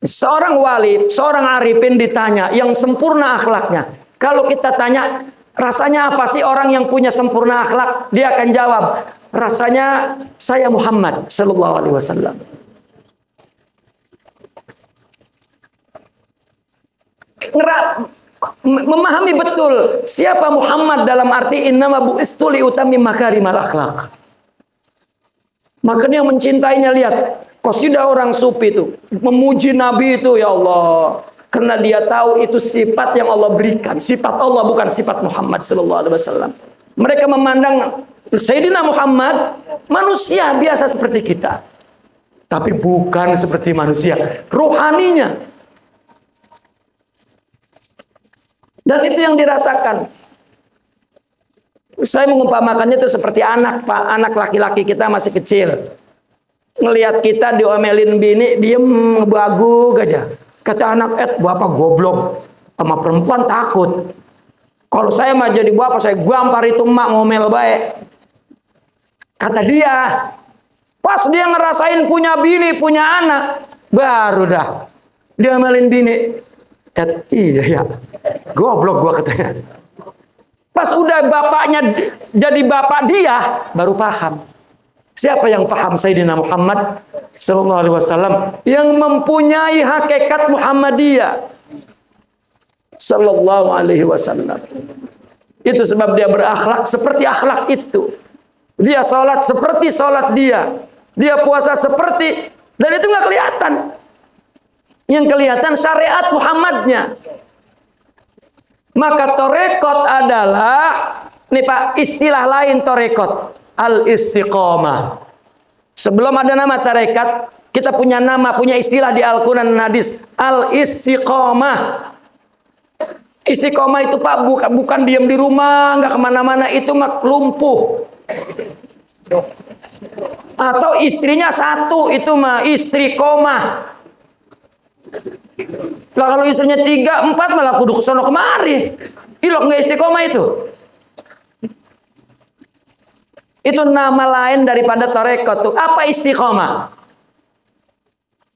seorang wali, seorang arifin ditanya yang sempurna akhlaknya. Kalau kita tanya, rasanya apa sih orang yang punya sempurna akhlak? Dia akan jawab, rasanya saya Muhammad sallallahu alaihi wasallam. Memahami betul siapa Muhammad dalam arti innama bu'istu li utammim makarimal akhlak. Makanya yang mencintainya, lihat qasidah orang sufi itu memuji Nabi itu, ya Allah, karena dia tahu itu sifat yang Allah berikan, sifat Allah bukan sifat Muhammad sallallahu alaihi wasallam. Mereka memandang Sayyidina Muhammad manusia biasa seperti kita, tapi bukan seperti manusia, rohaninya. Dan itu yang dirasakan. Saya mengumpamakannya itu seperti anak, Pak. Anak laki-laki kita masih kecil. Ngelihat kita diomelin bini, diem ngebagug aja. Kata anak, bapak goblok. Sama perempuan takut. Kalau saya mah jadi bapak, saya gampar itu emak ngomel baik. Kata dia, pas dia ngerasain punya bini, punya anak, baru dah dia ngomelin bini. Iya ya, goblok gua katanya. Pas udah bapaknya jadi bapak dia, baru paham. Siapa yang paham Sayyidina Muhammad sallallahu alaihi wasallam yang mempunyai hakikat Muhammadiyah sallallahu alaihi wasallam. Itu sebab dia berakhlak seperti akhlak itu. Dia sholat seperti sholat dia. Dia puasa seperti, dan itu nggak kelihatan. Yang kelihatan syariat Muhammadnya. Maka torekot adalah, nih Pak, istilah lain torekot, al-istiqomah. Sebelum ada nama tarekat, kita punya nama, punya istilah di Al-Quran dan Hadis, al-istiqomah. Istiqomah itu Pak bukan diam di rumah, nggak kemana-mana, itu mah lumpuh. Atau istrinya satu, itu mah istiqomah. Lah kalau istrinya 3, 4 malah kudu kesono kemari. Ilok nggak istiqomah itu. Itu nama lain daripada tarekat tuh. Apa istiqomah?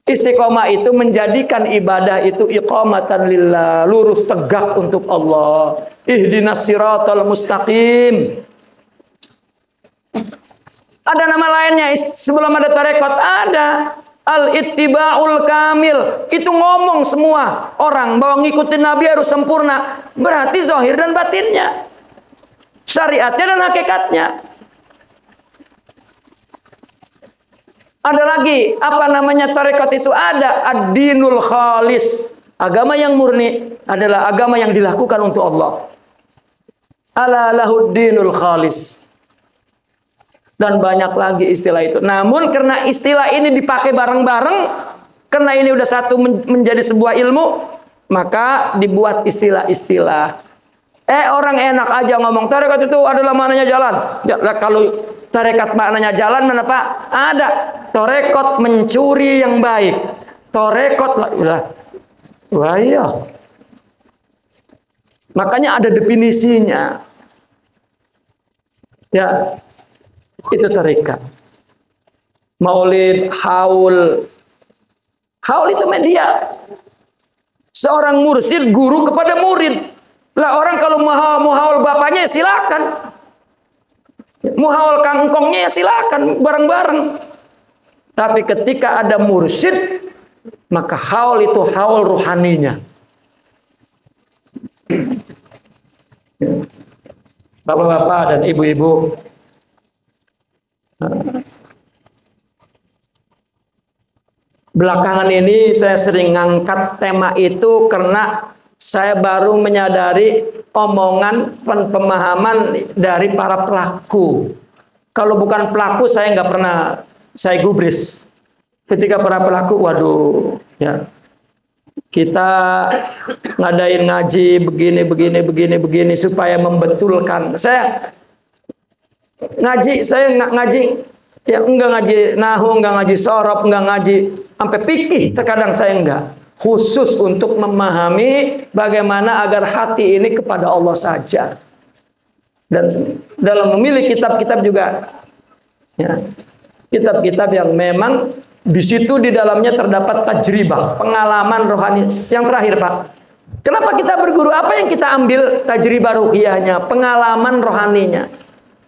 Istiqomah itu menjadikan ibadah itu iqamatan lillah, lurus tegak untuk Allah. Ihdinas siratal mustaqim. Ada nama lainnya sebelum ada tarekat, ada al-ittiba'ul kamil. Itu ngomong semua orang bahwa ngikutin Nabi harus sempurna. Berarti zahir dan batinnya, syariatnya dan hakikatnya. Ada lagi, apa namanya tarekat itu? Ada ad-dinul khalis. Agama yang murni adalah agama yang dilakukan untuk Allah. Ala lahud dinul khalis. Dan banyak lagi istilah itu. Namun karena istilah ini dipakai bareng-bareng, karena ini udah satu menjadi sebuah ilmu, maka dibuat istilah-istilah. Orang enak aja ngomong tarekat itu adalah maknanya jalan. Kalau tarekat maknanya jalan, mana Pak? Ada. Tarekat mencuri yang baik. Tarekat wah iya. Makanya ada definisinya. Ya. Itu tarekat. Maulid, haul. Haul itu media. Seorang mursyid guru kepada murid. Lah orang kalau mau haul bapaknya silakan. Mau haul kangkongnya ya silakan bareng-bareng. Tapi ketika ada mursyid, maka haul itu haul ruhaninya. Bapak-bapak dan ibu-ibu, belakangan ini saya sering ngangkat tema itu karena saya baru menyadari omongan pemahaman dari para pelaku. Kalau bukan pelaku saya nggak pernah saya gubris. Ketika para pelaku, waduh, ya kita ngadain ngaji begini supaya membetulkan. Saya nggak ngaji, ya enggak ngaji nahu, enggak ngaji sorob, enggak ngaji sampai fikih. Terkadang saya enggak. Khusus untuk memahami bagaimana agar hati ini kepada Allah saja. Dan dalam memilih kitab-kitab juga, ya, kitab-kitab yang memang di situ di dalamnya terdapat tajribah, pengalaman rohani. Yang terakhir, Pak, kenapa kita berguru? Apa yang kita ambil tajribah ruhiyahnya, pengalaman rohaninya?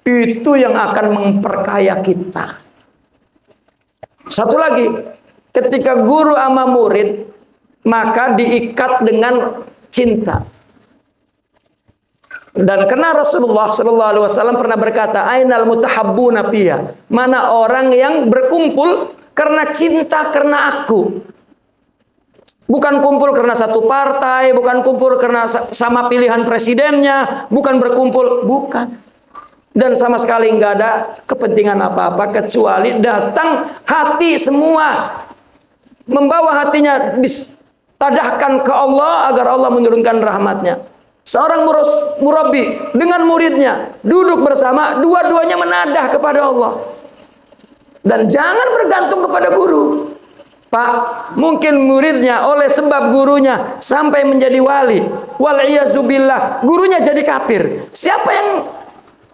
Itu yang akan memperkaya kita. Satu lagi, ketika guru sama murid, maka diikat dengan cinta. Dan karena Rasulullah SAW pernah berkata, ainal mutahabbuna fiyya, mana orang yang berkumpul karena cinta karena aku. Bukan kumpul karena satu partai, bukan kumpul karena sama pilihan presidennya, bukan berkumpul, bukan. Dan sama sekali nggak ada kepentingan apa-apa kecuali datang hati semua, membawa hatinya tadahkan ke Allah agar Allah menurunkan rahmatnya. Seorang murabbi dengan muridnya duduk bersama, dua-duanya menadah kepada Allah. Dan jangan bergantung kepada guru. Pak, mungkin muridnya oleh sebab gurunya sampai menjadi wali. Wal-iyazubillah, gurunya jadi kafir. Siapa yang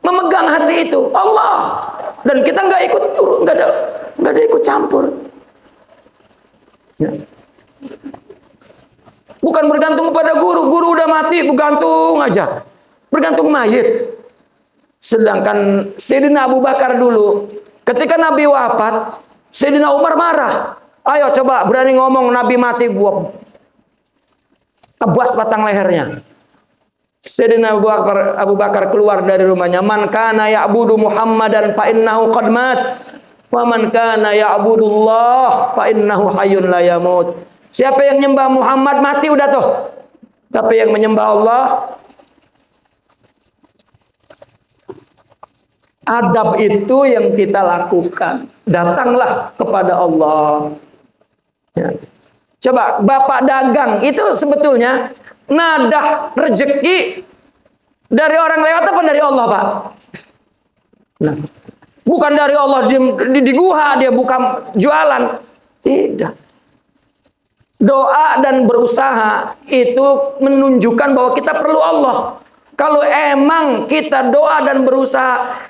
memegang hati itu? Allah. Dan kita nggak ikut guru, nggak ada ikut campur. Ya. Bukan bergantung kepada guru. Guru udah mati, bergantung aja. Bergantung mayit. Sedangkan Sayyidina Abu Bakar dulu, ketika Nabi wafat, Sayyidina Umar marah. Ayo coba berani ngomong Nabi mati, gua tebas batang lehernya. Sayyidina Abu Bakar keluar dari rumahnya. Man kana ya'budu Muhammadan fa innahu qad mat. Wa man kana ya'budullah fa innahu hayyun la yamut. Siapa yang menyembah Muhammad mati udah tuh. Tapi yang menyembah Allah, adab itu yang kita lakukan. Datanglah kepada Allah. Ya. Coba bapak dagang itu sebetulnya nadah rezeki dari orang lewat apa dari Allah, Pak? Nah, bukan dari Allah di guha dia buka jualan. Tidak. Doa dan berusaha itu menunjukkan bahwa kita perlu Allah. Kalau emang kita doa dan berusaha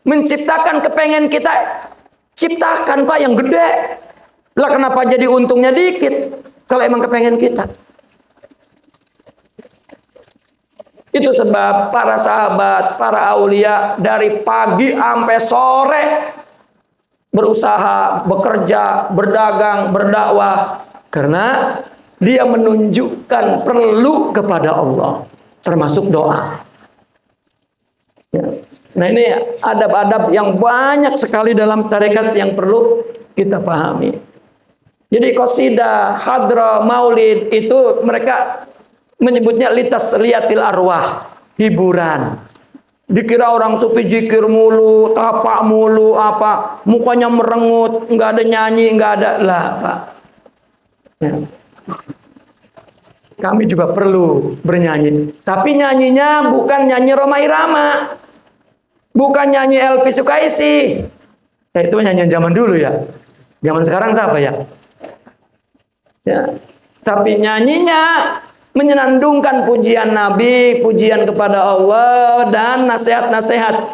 menciptakan kepengen kita, ciptakan Pak yang gede. Lah kenapa jadi untungnya dikit? Kalau emang kepengen kita. Itu sebab para sahabat, para aulia dari pagi sampai sore berusaha, bekerja, berdagang, berdakwah. Karena dia menunjukkan perlu kepada Allah, termasuk doa. Ya. Nah ini adab-adab yang banyak sekali dalam tarekat yang perlu kita pahami. Jadi qasidah, hadra, maulid itu mereka menyebutnya litasliyatil arwah, hiburan. Dikira orang sufi zikir mulu, tapak mulu, apa, mukanya merengut, nggak ada nyanyi, nggak ada lah, Pak. Ya. Kami juga perlu bernyanyi, tapi nyanyinya bukan nyanyi Rhoma Irama, bukan nyanyi Elvi Sukaisi. Ya, itu nyanyian zaman dulu ya. Zaman sekarang siapa ya? Ya. Tapi nyanyinya menyenandungkan pujian Nabi, pujian kepada Allah dan nasihat-nasihat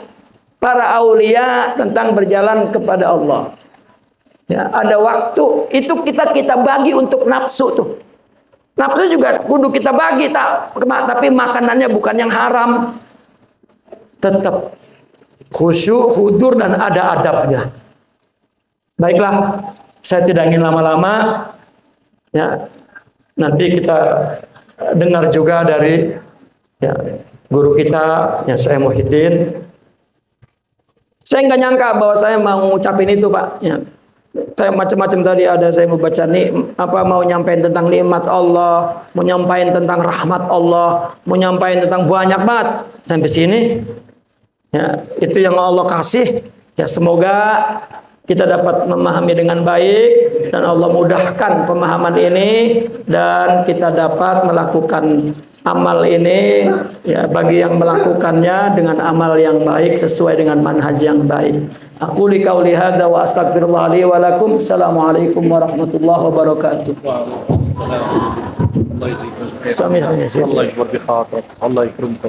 para aulia tentang berjalan kepada Allah. Ya, ada waktu itu kita bagi untuk nafsu tuh. Nafsu juga kudu kita bagi tapi makanannya bukan yang haram. Tetap khusyuk, hudur, dan ada adabnya. Baiklah, saya tidak ingin lama-lama. Ya, nanti kita dengar juga dari ya, guru kita, ya, Syekh Muhyiddin. Saya nggak nyangka bahwa saya mau ngucapin itu, Pak. Ya. Saya macam-macam tadi ada, saya mau baca mau nyampaikan tentang nikmat Allah, mau nyampaikan tentang rahmat Allah, mau nyampaikan tentang banyak banget. Sampai sini, ya, itu yang Allah kasih. Ya, semoga kita dapat memahami dengan baik dan Allah mudahkan pemahaman ini dan kita dapat melakukan amal ini, ya, bagi yang melakukannya dengan amal yang baik sesuai dengan manhaj yang baik. Aku li qauli hadza wa astaghfirullah li wa lakum. Assalamualaikum warahmatullahi wabarakatuh. Allah yajibur bi khatir. Allah yakrimka.